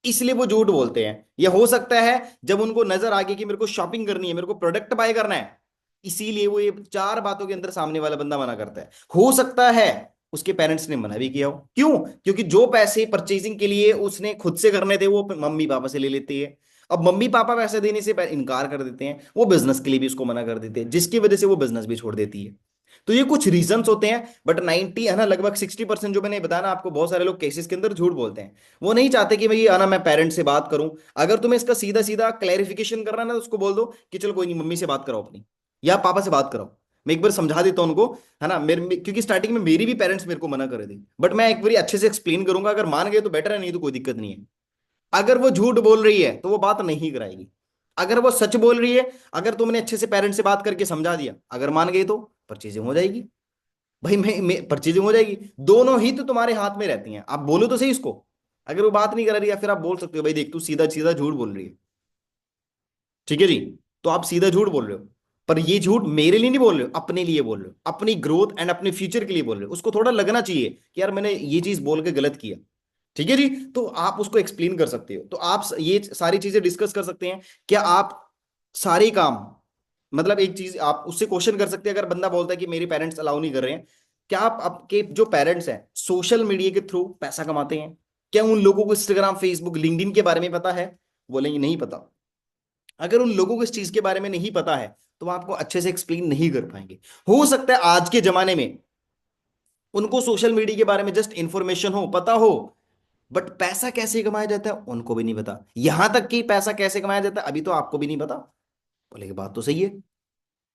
इसलिए वो झूठ बोलते हैं। या हो सकता है जब उनको नजर आ गई कि मेरे को शॉपिंग करनी है, मेरे को प्रोडक्ट बाय करना है, इसीलिए वो ये चार बातों के अंदर सामने वाला बंदा मना करता है। हो सकता है उसके पेरेंट्स ने मना भी किया हो। क्यों? क्योंकि जो पैसे परचेजिंग के लिए उसने खुद से करने थे वो मम्मी पापा से ले लेती है। अब मम्मी पापा पैसे देने से इनकार कर देते हैं, वो बिजनेस के लिए भी उसको मना कर देते हैं, जिसकी वजह से वो बिजनेस भी छोड़ देती है। तो ये कुछ रीजंस होते हैं, बट 90 है ना, लगभग 60% जो मैंने बताया ना आपको, बहुत सारे लोग केसेस के अंदर झूठ बोलते हैं। वो नहीं चाहते कि भाई आना मैं पेरेंट्स से बात करूं। अगर तुम्हें इसका सीधा सीधा क्लैरिफिकेशन करना है ना, तो उसको बोल दो कि चलो कोई नहीं, मम्मी से बात कराओ अपनी, या पापा से बात कराओ। मैं एक बार समझा देता हूं उनको, है ना। क्योंकि स्टार्टिंग में मेरी भी पेरेंट्स मेरे को मना कर रहे थे, बट मैं एक बार अच्छे से एक्सप्लेन करूंगा, अगर मान गए तो बेटर है, नहीं तो कोई दिक्कत नहीं है। अगर वो झूठ बोल रही है तो वो बात नहीं कराएगी। अगर वो सच बोल रही है, अगर तुमने अच्छे से पेरेंट्स से बात करके समझा दिया, अगर मान गई तो परचेजिंग हो जाएगी। भाई मैं परचेजिंग हो जाएगी। दोनों ही तो तुम्हारे हाथ में रहती हैं, आप बोलो तो सही उसको। अगर वो बात नहीं कर रही है, फिर आप बोल सकते हो भाई देख तू सीधा सीधा झूठ बोल रही है। ठीक है जी। तो आप सीधा झूठ बोल रहे हो, पर ये झूठ मेरे लिए नहीं बोल रहे हो, अपने लिए बोल रहे हो, अपनी ग्रोथ एंड अपने फ्यूचर के लिए बोल रहे हो। उसको थोड़ा लगना चाहिए कि यार मैंने ये चीज बोल के गलत किया। ठीक है जी। तो आप उसको एक्सप्लेन कर सकते हो, तो आप ये सारी चीजें डिस्कस कर सकते हैं। क्या आप सारे काम, मतलब एक चीज आप उससे क्वेश्चन कर सकते हैं, अगर बंदा बोलता है कि मेरे पेरेंट्स अलाउ नहीं कर रहे हैं, क्या आप आपके जो पेरेंट्स हैं सोशल मीडिया के थ्रू पैसा कमाते हैं? क्या उन लोगों को इंस्टाग्राम फेसबुक लिंक्डइन के बारे में पता है? बोलेंगे नहीं पता। अगर उन लोगों को इस चीज के बारे में नहीं पता है, तो वो आपको अच्छे से एक्सप्लेन नहीं कर पाएंगे। हो सकता है आज के जमाने में उनको सोशल मीडिया के बारे में जस्ट इंफॉर्मेशन हो, पता हो, बट पैसा कैसे कमाया जाता है उनको भी नहीं पता। यहां तक कि पैसा कैसे कमाया जाता है अभी तो आपको भी नहीं पता। बोले कि बात तो सही है,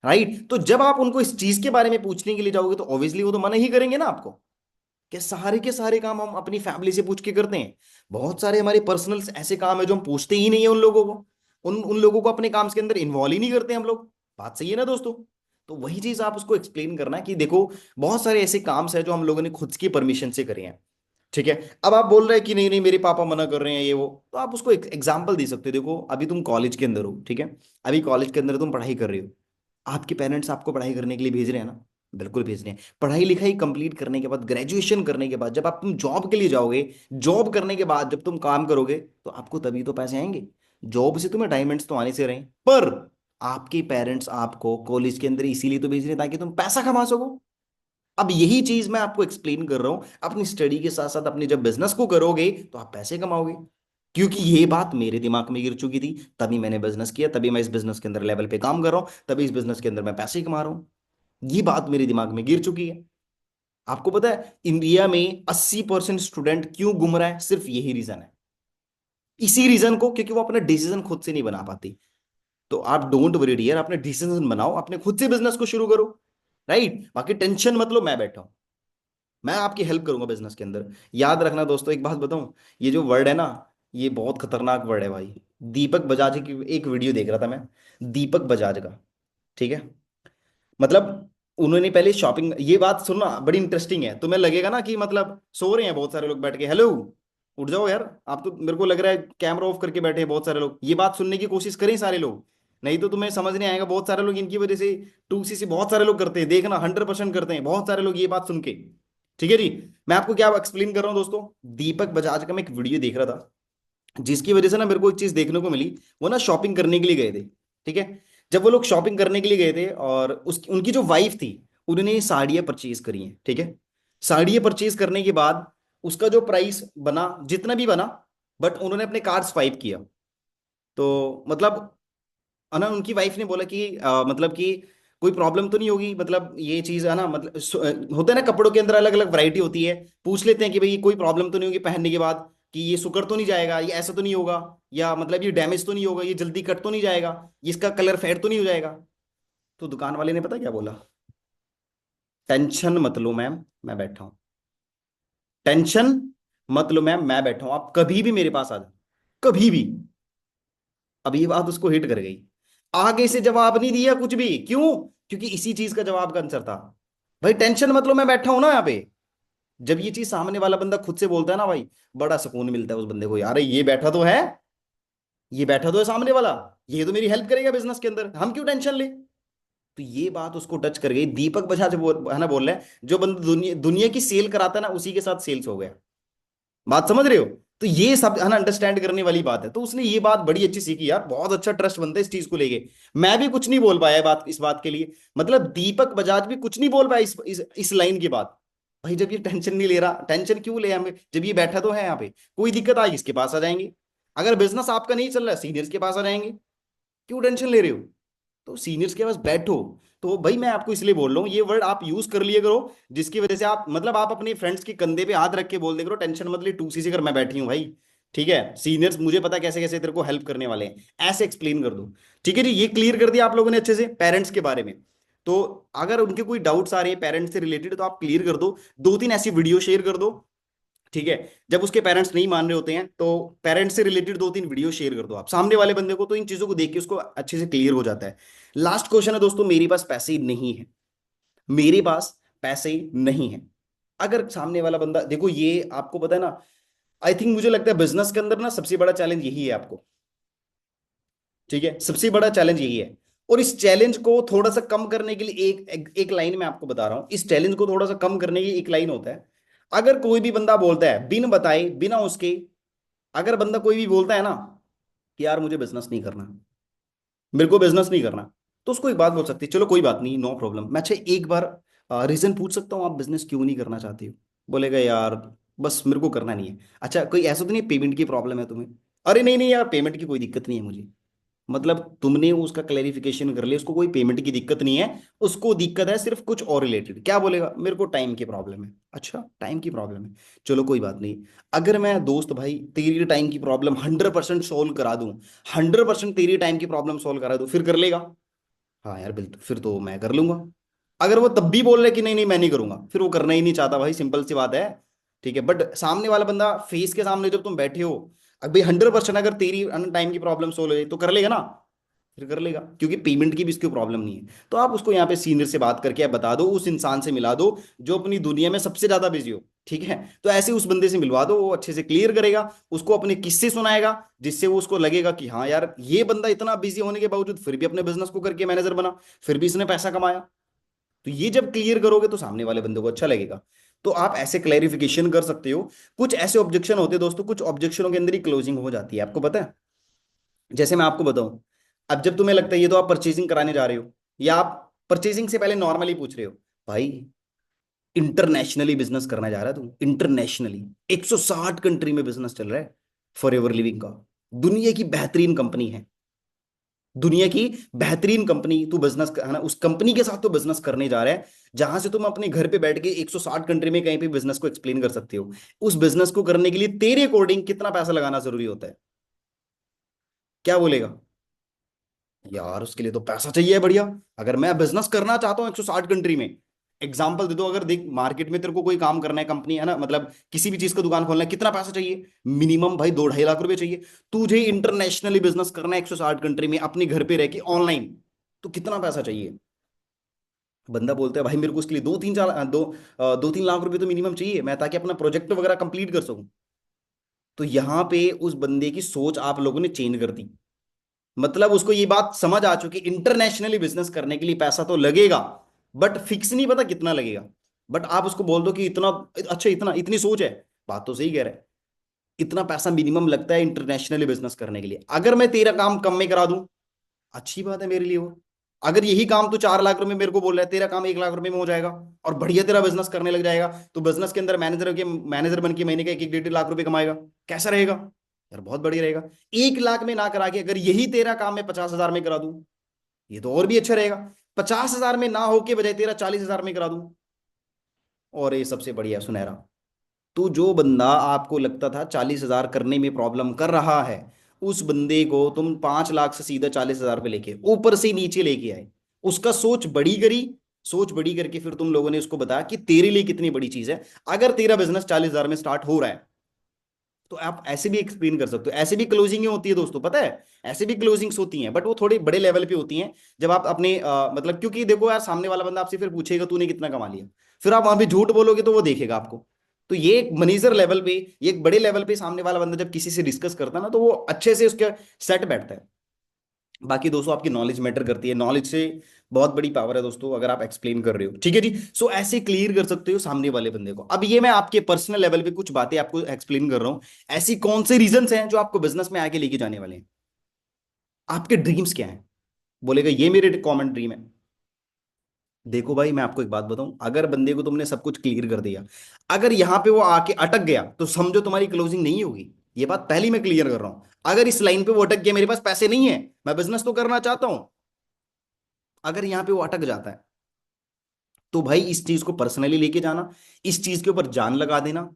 राइट। तो जब आप उनको इस चीज के बारे में पूछने के लिए जाओगे, तो ऑब्वियसली वो तो मना ही करेंगे ना आपको। कि सारे के सारे काम हम अपनी फैमिली से पूछ के करते हैं। बहुत सारे हमारे पर्सनल ऐसे काम है जो हम पूछते ही नहीं है उन लोगों को। उन लोगों को अपने काम के अंदर इन्वॉल्व ही नहीं करते हम लोग। बात सही है ना दोस्तों? तो वही चीज आप उसको एक्सप्लेन करना है कि देखो बहुत सारे ऐसे काम है जो हम लोगों ने खुद की परमिशन से करे हैं। ठीक है। अब आप बोल रहे हैं कि नहीं नहीं मेरे पापा मना कर रहे हैं ये वो, तो आप उसको एक एग्जाम्पल दे सकते हो। देखो अभी तुम कॉलेज के अंदर हो, ठीक है, अभी कॉलेज के अंदर तुम पढ़ाई कर रहे हो। आपके पेरेंट्स आपको पढ़ाई करने के लिए भेज रहे हैं ना? बिल्कुल भेज रहे हैं। पढ़ाई लिखाई कंप्लीट करने के बाद, ग्रेजुएशन करने के बाद, जब आप तुम जॉब के लिए जाओगे, जॉब करने के बाद जब तुम काम करोगे, तो आपको तभी तो पैसे आएंगे। जॉब से तुम्हें डायमंड्स तो आने से रहे, पर आपके पेरेंट्स आपको कॉलेज के अंदर इसीलिए तो भेज रहे हैं ताकि तुम पैसा कमा सको। अब यही चीज मैं आपको एक्सप्लेन कर रहा हूं, अपनी स्टडी के साथ साथ अपने जब बिजनेस को करोगे तो आप पैसे कमाओगे। क्योंकि ये बात मेरे दिमाग में गिर चुकी थी, तभी मैंने बिजनेस किया, तभी मैं इस बिजनेस के अंदर लेवल पे काम कर रहा हूं, तभी इस बिजनेस के अंदर मैं पैसे कमा रहा हूं। ये बात मेरे दिमाग में गिर चुकी है। आपको पता है इंडिया में 80% स्टूडेंट क्यों गुम रहा है? सिर्फ यही रीजन है। इसी रीजन को, क्योंकि वो अपना डिसीजन खुद से नहीं बना पाती। तो आप डोंट वरी डियर, अपने डिसीजन बनाओ, अपने खुद से बिजनेस को शुरू करो। राइट, बाकी टेंशन मत लो, मैं बैठा हूं, मैं आपकी हेल्प करूंगा बिजनेस के अंदर। याद रखना दोस्तों, एक बात बताऊं, ये जो वर्ड है ना, ये बहुत खतरनाक वर्ड है भाई। दीपक बजाज की एक वीडियो देख रहा था मैं, दीपक बजाज का, ठीक है, मतलब उन्होंने पहले शॉपिंग, ये बात सुनना बड़ी इंटरेस्टिंग है, तुम्हें लगेगा ना कि मतलब सो रहे हैं बहुत सारे लोग बैठ के, हेलो उठ जाओ यार, आप तो मेरे को लग रहा है कैमरा ऑफ करके बैठे हैं बहुत सारे लोग। ये बात सुनने की कोशिश करें सारे लोग, नहीं तो तुम्हें समझ नहीं आएगा। बहुत सारे लोग इनकी वजह से 2CC बहुत सारे लोग करते हैं, देखना 100% करते हैं बहुत सारे लोग ये बात सुन के। ठीक है जी। मैं आपको क्या एक्सप्लेन कर रहा हूँ दोस्तों, दीपक बजाज का मैं एक वीडियो देख रहा था, जिसकी वजह से ना मेरे को एक चीज देखने को मिली। वो ना शॉपिंग करने के लिए गए थे, ठीक है। जब वो लोग शॉपिंग करने के लिए गए थे, और उस उनकी जो वाइफ थी, उन्होंने साड़ियां परचेज करी हैं, ठीक है। साड़ियां परचेज करने के बाद उसका जो प्राइस बना, जितना भी बना, बट उन्होंने अपने कार्ड स्वाइप किया, तो मतलब ना उनकी वाइफ ने बोला कि मतलब कि कोई प्रॉब्लम तो नहीं होगी, मतलब ये चीज है ना, मतलब होता है ना कपड़ों के अंदर अलग अलग वैरायटी होती है, पूछ लेते हैं कि भाई कोई प्रॉब्लम तो नहीं होगी पहनने के बाद, कि ये सुकर तो नहीं जाएगा, ये ऐसा तो नहीं होगा, या मतलब ये डैमेज तो नहीं होगा, ये जल्दी कट तो नहीं जाएगा, ये इसका कलर फेड तो नहीं हो जाएगा। तो दुकान वाले ने पता क्या बोला, टेंशन मत लो मैम, मैं बैठा हूं। टेंशन मत लो मैम, मैं बैठा हूं, आप कभी भी मेरे पास आ जाओ, कभी भी। अब ये बात उसको हिट कर गई, आगे से जवाब नहीं दिया कुछ भी, क्यों? क्योंकि इसी चीज का जवाब का आंसर था, भाई टेंशन मत लो मैं बैठा हूं ना यहाँ पे। जब ये चीज सामने वाला बंदा खुद से बोलता है ना भाई, बड़ा सुकून मिलता है उस बंदे को, यार ये बैठा तो है, ये बैठा तो है सामने वाला, ये तो मेरी हेल्प करेगा बिजनेस के अंदर, हम क्यों टेंशन ले। तो ये बात उसको टच कर गई। दीपक बजाज है ना बोल रहे हैं, जो बंदा दुनिया दुनिया की सेल कराता है ना, उसी के साथ सेल्स हो गया। बात समझ रहे हो? तो ये सब है ना अंडरस्टैंड करने वाली बात है। तो उसने ये बात बड़ी अच्छी सीखी यार, बहुत अच्छा ट्रस्ट बनता है इस चीज को लेके। मैं भी कुछ नहीं बोल पाया बात, इस बात के लिए, मतलब दीपक बजाज भी कुछ नहीं बोल पाया इस लाइन की बात। भाई जब ये टेंशन नहीं ले रहा, टेंशन क्यों ले हमें, जब ये बैठा तो है यहाँ पे, कोई दिक्कत आई इसके पास आ जाएंगे, अगर बिजनेस आपका नहीं चल रहा है सीनियर्स के पास आ जाएंगे, क्यों टेंशन ले रहे हो। तो सीनियर्स के पास बैठो। तो भाई मैं आपको इसलिए बोल रहा हूँ, ये वर्ड आप यूज कर लिया करो, जिसकी वजह से आप मतलब आप अपने फ्रेंड्स के कंधे पे हाथ रख के बोल दे करो, टेंशन मत ले, टू सी कर मैं बैठी हूँ भाई, ठीक है, सीनियर्स मुझे पता कैसे कैसे तेरे को हेल्प करने वाले हैं, ऐसे एक्सप्लेन कर दो। ठीक है जी, ये क्लियर कर दिया आप लोगों ने अच्छे से पेरेंट्स के बारे में। तो अगर उनके कोई डाउट्स आ रहे हैं पेरेंट्स से रिलेटेड, तो आप क्लियर कर दो, दो तीन ऐसी वीडियो शेयर कर दो। ठीक है, जब उसके पेरेंट्स नहीं मान रहे होते हैं तो पेरेंट्स से रिलेटेड दो तीन वीडियो शेयर कर दो आप सामने वाले बंदे को, तो इन चीजों को देख के उसको अच्छे से क्लियर हो जाता है। लास्ट क्वेश्चन है दोस्तों, मेरे पास पैसे नहीं है, मेरे पास पैसे नहीं है। अगर सामने वाला बंदा, देखो ये आपको पता है ना, आई थिंक मुझे लगता है बिजनेस के अंदर ना सबसे बड़ा चैलेंज यही है आपको। ठीक है, सबसे बड़ा चैलेंज यही है। और इस चैलेंज को थोड़ा सा कम करने के लिए एक लाइन में आपको बता रहा हूं, इस चैलेंज को थोड़ा सा कम करने की एक लाइन होता है। अगर कोई भी बंदा बोलता है बिन बताए बिना उसके, अगर बंदा कोई भी बोलता है ना कि यार मुझे बिजनेस नहीं करना, मेरे को बिजनेस नहीं करना, तो उसको एक बात बोल सकती है, चलो कोई बात नहीं, नो प्रॉब्लम, मैं अच्छा एक बार रीजन पूछ सकता हूँ आप बिजनेस क्यों नहीं करना चाहते हो। बोलेगा यार बस मेरे को करना नहीं है। अच्छा कोई ऐसा तो नहीं पेमेंट की प्रॉब्लम है तुम्हें? अरे नहीं नहीं यार, पेमेंट की कोई दिक्कत नहीं है मुझे। मतलब तुमने उसका क्लैरिफिकेशन कर लिया, उसको कोई पेमेंट की दिक्कत नहीं है, उसको दिक्कत है सिर्फ कुछ और रिलेटेड, क्या बोलेगा, मेरे को टाइम की प्रॉब्लम है। अच्छा टाइम की प्रॉब्लम है, चलो कोई बात नहीं, अगर मैं दोस्त भाई तेरी टाइम की प्रॉब्लम 100% सोल्व करा दूं, 100% तेरी टाइम की प्रॉब्लम सोल्व करा दूं, फिर कर लेगा? हाँ यार बिल्कुल, फिर तो मैं कर लूंगा। अगर वो तब भी बोल रहे कि नहीं नहीं मैं नहीं करूंगा, फिर वो करना ही नहीं चाहता भाई, सिंपल सी बात है। ठीक है, बट सामने वाला बंदा फेस के सामने जब तुम बैठे हो, अब भाई 100% अगर तेरी टाइम की प्रॉब्लम सोल्व हो जाए तो कर लेगा ना, फिर कर लेगा, क्योंकि पेमेंट की भी इसकी प्रॉब्लम नहीं है। तो आप उसको यहाँ पे सीनियर से बात करके आप बता दो, उस इंसान से मिला दो जो अपनी दुनिया में सबसे ज्यादा बिजी हो। ठीक है, तो ऐसे उस बंदे से मिलवा दो, वो अच्छे से क्लियर करेगा, उसको अपने किस्से सुनाएगा, जिससे वो उसको लगेगा कि हाँ यार ये बंदा इतना बिजी होने के बावजूद फिर भी अपने बिजनेस को करके मैनेजर बना, फिर भी इसने पैसा कमाया। तो ये जब क्लियर करोगे तो सामने वाले बंदे को अच्छा लगेगा। तो आप ऐसे क्लैरिफिकेशन कर सकते हो। कुछ ऐसे ऑब्जेक्शन होते हैं दोस्तों, कुछ ऑब्जेक्शनों के अंदर ही क्लोजिंग हो जाती है, आपको पता है। जैसे मैं आपको बताऊं, अब जब तुम्हें लगता है ये तो आप परचेजिंग कराने जा रहे हो, या आप परचेजिंग से पहले नॉर्मली पूछ रहे हो, भाई इंटरनेशनली बिजनेस करना जा रहा है तू, इंटरनेशनली 160 कंट्री में बिजनेस चल रहा है, फॉर एवर लिविंग का, दुनिया की बेहतरीन कंपनी है, दुनिया की बेहतरीन कंपनी, तू बिजनेस है ना उस कंपनी के साथ तो बिजनेस करने जा रहा है, जहां से तुम अपने घर पे बैठ के 160 कंट्री में कहीं पे बिजनेस को एक्सप्लेन कर सकते हो। उस बिजनेस को करने के लिए तेरे अकॉर्डिंग कितना पैसा लगाना जरूरी होता है? क्या बोलेगा? यार उसके लिए तो पैसा चाहिए बढ़िया, अगर मैं बिजनेस करना चाहता हूँ 160 कंट्री में, एग्जाम्पल दे दो, अगर देख मार्केट में तेरे को कोई काम करना है, कंपनी है ना, मतलब किसी भी चीज का दुकान खोलना है, कितना पैसा चाहिए? मिनिमम भाई 2-2.5 लाख रुपए चाहिए। तुझे इंटरनेशनली बिजनेस करना है 160 कंट्री में अपने घर पे रह के ऑनलाइन, तो कितना पैसा चाहिए? बंदा बोलता है भाई मेरे को उसके लिए 2-3 लाख रुपए तो मिनिमम चाहिए, मैं ताकि अपना प्रोजेक्ट वगैरह कंप्लीट कर सकूं। तो यहाँ पे उस बंदे की सोच आप लोगों ने चेंज कर दी, मतलब उसको ये बात समझ आ चुकी, इंटरनेशनली बिजनेस करने के लिए पैसा तो लगेगा, बट फिक्स नहीं पता कितना लगेगा। बट आप उसको बोल दो कि इतना, अच्छा इतना, इतनी सोच है, बात तो सही कह रहा है, इतना पैसा मिनिमम लगता है इंटरनेशनली बिजनेस करने के लिए, अगर मैं तेरा काम कम में करा दूं, अच्छी बात है मेरे लिए वो। अगर यही काम तू 4 लाख रुपए मेरे को बोल रहा है, तेरा काम 1 लाख रुपए में हो जाएगा, और बढ़िया तेरा बिजनेस करने लग जाएगा, तो बिजनेस के अंदर मैनेजर बन के महीने का 1-1 1.5 लाख रुपए कमाएगा, कैसा रहेगा? यार बहुत बढ़िया रहेगा। 1 लाख में ना करा के अगर यही तेरा काम मैं 50,000 में करा दूं, ये तो और भी अच्छा रहेगा। 50,000 में ना होके बजाय तेरा 40,000 में करा दूं। और ये सबसे बढ़िया सुनहरा, तो जो बंदा आपको लगता था 40,000 करने में प्रॉब्लम कर रहा है, उस बंदे को तुम 5 लाख से सीधा 40,000 पे लेके ऊपर से नीचे लेके आए। उसका सोच बड़ी करी। सोच बड़ी करके फिर तुम लोगों ने उसको बताया कि तेरे लिए कितनी बड़ी चीज है अगर तेरा बिजनेस 40,000 में स्टार्ट हो रहा है। तो आप ऐसे भी एक्सप्लेन कर सकते हो, ऐसे भी क्लोजिंग होती है दोस्तों, पता है। ऐसे भी क्लोजिंग्स होती हैं, बट वो थोड़े बड़े लेवल पे होती हैं। जब आप अपने मतलब, क्योंकि देखो यार, सामने वाला बंदा आपसे फिर पूछेगा तूने कितना कमा लिया, फिर आप वहां पे झूठ बोलोगे तो वो देखेगा आपको। तो ये एक मनीजर लेवल पे, ये एक बड़े लेवल पे सामने वाला बंदा जब किसी से डिस्कस करता है ना, तो वो अच्छे से उसका सेट बैठता है। बाकी दोस्तों आपकी नॉलेज मैटर करती है, नॉलेज से बहुत बड़ी पावर है दोस्तों, अगर आप एक्सप्लेन कर रहे हो, ठीक है जी। सो ऐसे क्लियर कर सकते हो सामने वाले बंदे को। अब ये मैं आपके पर्सनल लेवल पे कुछ बातें आपको एक्सप्लेन कर रहा हूं। ऐसी कौन से रीजंस हैं जो आपको बिजनेस में आगे लेके जाने वाले हैं? आपके ड्रीम्स क्या हैं? बोलेगा ये मेरे कॉमन ड्रीम है। देखो भाई, मैं आपको एक बात बताऊं, अगर बंदे को तुमने सब कुछ क्लियर कर दिया, अगर यहां पे वो आके अटक गया, तो समझो तुम्हारी क्लोजिंग नहीं होगी। ये बात पहली मैं क्लियर कर रहा हूं। अगर इस लाइन पे वो अटक गया, मेरे पास पैसे नहीं है, मैं बिजनेस तो करना चाहता हूं, अगर यहां पे वो अटक जाता है, तो भाई इस चीज को पर्सनली लेके जाना, इस चीज के ऊपर जान लगा देना,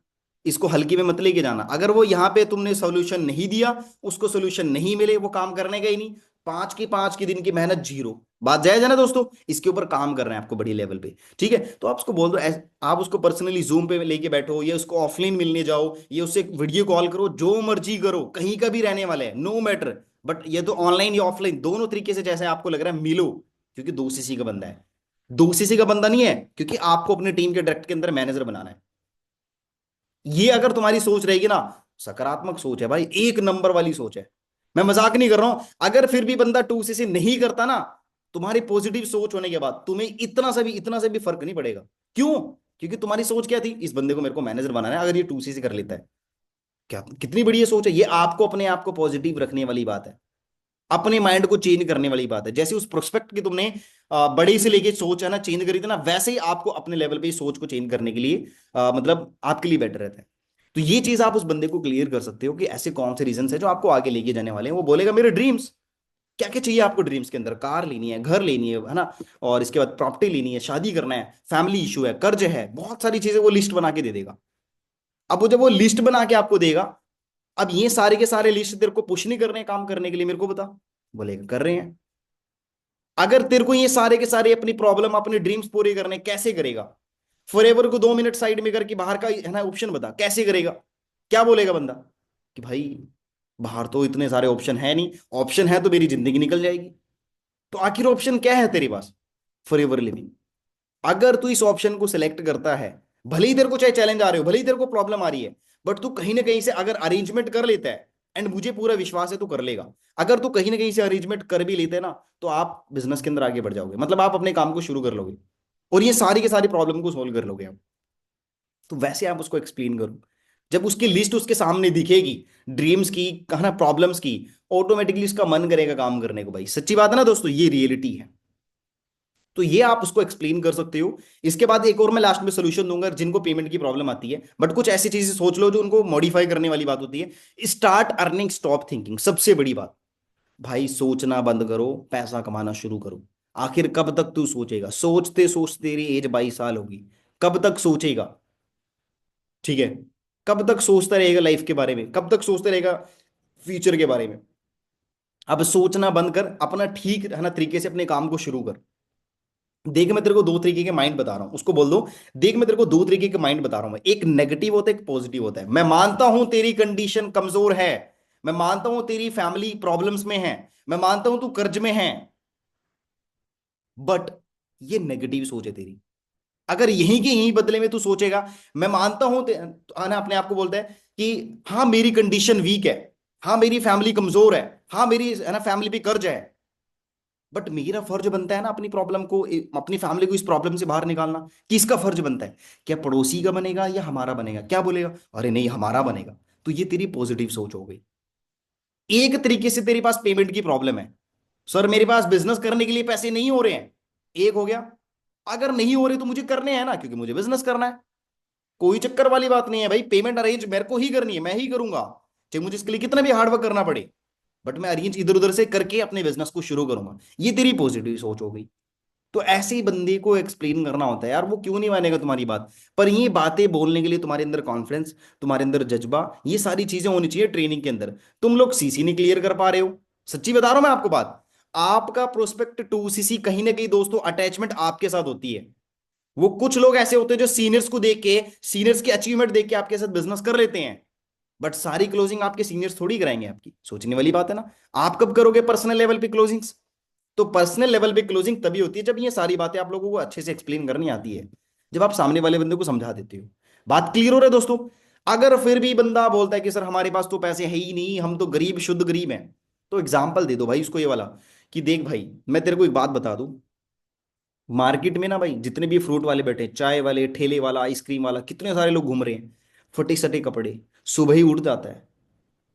इसको हल्के में मत लेके जाना। अगर वो यहां पे तुमने सोल्यूशन नहीं दिया, उसको सोल्यूशन नहीं मिले, वो काम करने का ही नहीं। 5 की दिन की मेहनत जीरो। बात जायज है ना दोस्तों? इसके ऊपर काम कर रहे हैं आपको बड़ी लेवल पे, ठीक है। तो आप उसको बोल दो आप उसको पर्सनली जूम पे लेके बैठो, या उसको ऑफलाइन मिलने जाओ, या उससे वीडियो कॉल करो, जो मर्जी करो, कहीं का भी रहने वाला है, नो मैटर। बट ये तो ऑनलाइन या ऑफलाइन दोनों तरीके से जैसे आपको लग रहा है मिलो, क्योंकि 2 सीसी का बंदा है। 2 सीसी का बंदा नहीं है, क्योंकि आपको अपने टीम के डायरेक्ट के अंदर मैनेजर बनाना है। ये अगर तुम्हारी सोच रहेगी ना, सकारात्मक सोच है भाई, एक नंबर वाली सोच है। मैं मजाक नहीं कर रहा हूं। अगर फिर भी बंदा 2 सीसी नहीं करता ना, तुम्हारी पॉजिटिव सोच होने के बाद तुम्हें इतना से भी फर्क नहीं पड़ेगा। क्यों? क्योंकि तुम्हारी सोच क्या थी, इस बंदे को मेरे को मैनेजर बनाना है, अगर ये 2 सीसी कर लेता है। क्या कितनी बढ़िया सोच है ये, आपको अपने आप को पॉजिटिव रखने वाली बात है, अपने माइंड को चेंज करने वाली बात है। जैसे उस प्रोस्पेक्ट की तुमने बड़े से लेके सोच है ना चेंज करी थी ना, वैसे ही आपको अपने लेवल पे सोच को चेंज करने के लिए मतलब आपके लिए बेटर रहता है। तो ये चीज आप उस बंदे को क्लियर कर सकते हो कि ऐसे कौन से रीजन है जो आपको आगे लेके जाने वाले हैं। वो बोलेगा मेरे ड्रीम्स, क्या क्या चाहिए आपको ड्रीम्स के अंदर, कार लेनी है, घर लेनी है ना, और इसके बाद प्रॉपर्टी लेनी है, शादी करना है, फैमिली इशू है, कर्ज है, बहुत सारी चीजें वो लिस्ट बना के दे देगा। अब वो जब वो लिस्ट बना के आपको देगा, अब ये सारे के सारे लिस्ट तेरे को पुश नहीं कर रहे हैं काम करने के लिए, मेरे को बता। बोलेगा कर रहे हैं। अगर तेरे को ये सारे के सारे अपनी प्रॉब्लम अपने ड्रीम्स पूरे करने, कैसे करेगा? फॉरएवर को 2 मिनट साइड में करके बाहर का है ना ऑप्शन बता, कैसे करेगा? क्या बोलेगा बंदा? कि भाई बाहर तो इतने सारे ऑप्शन है नहीं, ऑप्शन है तो मेरी जिंदगी निकल जाएगी। तो आखिर ऑप्शन क्या है तेरे पास? Forever living. अगर तू इस ऑप्शन को सिलेक्ट करता है, भले ही तेरे को चाहे चैलेंज आ रहे हो, भले ही तेरे को प्रॉब्लम आ रही है, बट तू कहीं ना कहीं से अगर अरेंजमेंट कर लेता है, एंड मुझे पूरा विश्वास है तू कर लेगा, अगर तू कहीं ना कहीं से अरेंजमेंट कर भी लेते हैं ना, तो आप बिजनेस के अंदर आगे बढ़ जाओगे, मतलब आप अपने काम को शुरू कर लोगे, और ये सारी की सारी प्रॉब्लम को सोल्व कर लोगे आप। तो वैसे आप उसको एक्सप्लेन करो। जब उसकी लिस्ट उसके सामने दिखेगी, ड्रीम्स की, कहना प्रॉब्लम्स की, ऑटोमेटिकली उसका मन करेगा काम करने को। भाई सच्ची बात है ना दोस्तों, ये रियलिटी है। तो ये आप उसको एक्सप्लेन कर सकते हो। इसके बाद एक और मैं लास्ट में सोल्यूशन दूंगा जिनको पेमेंट की प्रॉब्लम आती है, बट कुछ ऐसी चीजें सोच लो जो उनको मॉडिफाई करने वाली बात होती है। स्टार्ट अर्निंग स्टॉप थिंकिंग, सबसे बड़ी बात। भाई सोचना बंद करो, पैसा कमाना शुरू करो। आखिर कब तक तू सोचेगा? सोचते सोचते तेरी एज 22 साल होगी, कब तक सोचेगा? ठीक है, कब तक सोचता रहेगा लाइफ के बारे में, कब तक सोचता रहेगा फ्यूचर के बारे में? अब सोचना बंद कर, अपना ठीक है ना तरीके से अपने काम को शुरू कर। देख मैं तेरे को 2 तरीके के माइंड बता रहा हूं, उसको बोल दो। देख मैं तेरे को 2 तरीके के माइंड बता रहा हूं, एक नेगेटिव होता है, एक पॉजिटिव होता है। मैं मानता हूं तेरी कंडीशन कमजोर है, मैं मानता हूं तेरी फैमिली प्रॉब्लम्स में है, मैं मानता हूं तू कर्ज में है, बट ये नेगेटिव सोच है तेरी। अगर यहीं के यहीं बदले में तू सोचेगा, मैं मानता हूं आना अपने आप को बोलता है कि हाँ मेरी कंडीशन वीक है, हाँ मेरी फैमिली कमजोर है, हाँ मेरी है ना फैमिली पे कर्ज है, बट मेरा फर्ज बनता है ना अपनी प्रॉब्लम को, अपनी फैमिली को इस प्रॉब्लम से बाहर निकालना। किसका फर्ज बनता है? क्या पड़ोसी का बनेगा या हमारा बनेगा? क्या बोलेगा? अरे नहीं हमारा बनेगा। तो ये तेरी पॉजिटिव सोच हो गई। एक तरीके से तेरे पास पेमेंट की प्रॉब्लम है, सर मेरे पास बिजनेस करने के लिए पैसे नहीं हो रहे हैं, एक हो गया। अगर नहीं हो रहे तो मुझे करने हैं ना, क्योंकि मुझे बिजनेस करना है। कोई चक्कर वाली बात नहीं है भाई, पेमेंट अरेंज मेरे को ही करनी है, मैं ही करूंगा। चाहे मुझे इसके लिए कितना भी हार्डवर्क करना पड़े, बट मैं अरेंज इधर उधर से करके अपने बिजनेस को शुरू करूंगा। ये तेरी पॉजिटिव सोच हो गई। तो ऐसे ही बंदे को एक्सप्लेन करना होता है यार, वो क्यों नहीं मानेगा तुम्हारी बात। पर ये बातें बोलने के लिए तुम्हारे अंदर कॉन्फिडेंस, तुम्हारे अंदर जज्बा, ये सारी चीजें होनी चाहिए ट्रेनिंग के अंदर। तुम लोग सीसी नहीं क्लियर कर पा रहे हो। सच्ची बता रहा हूं मैं आपको बात। आपका प्रोस्पेक्ट टू सीसी कहीं ना कहीं दोस्तों अटैचमेंट आपके साथ होती है। वो कुछ लोग ऐसे होते हैं जो सीनियर्स को देख के, सीनियर्स की अचीवमेंट देख के आपके साथ बिजनेस कर लेते हैं। बट सारी क्लोजिंग आपके सीनियर्स थोड़ी कराएंगे आपकी, सोचने वाली बात है ना। आप कब करोगे पर्सनल लेवल पे क्लोजिंग्स? तो पर्सनल लेवल पे क्लोजिंग तभी होती है जब ये सारी बातें आप लोगों को अच्छे से एक्सप्लेन करनी आती है, जब आप सामने वाले बंदे को समझा देते हो। बात क्लियर हो रहा है दोस्तों? अगर फिर भी बंदा बोलता है कि सर हमारे पास तो पैसे है ही नहीं, हम तो गरीब शुद्ध गरीब हैं, तो एग्जाम्पल दे दो भाई उसको ये वाला, कि देख भाई मैं तेरे को एक बात बता दूं। मार्केट में ना भाई जितने भी फ्रूट वाले बैठे हैं, चाय वाले, ठेले वाला, आइसक्रीम वाला, कितने सारे लोग घूम रहे हैं, फटे सटे कपड़े, सुबह ही उठ जाता है,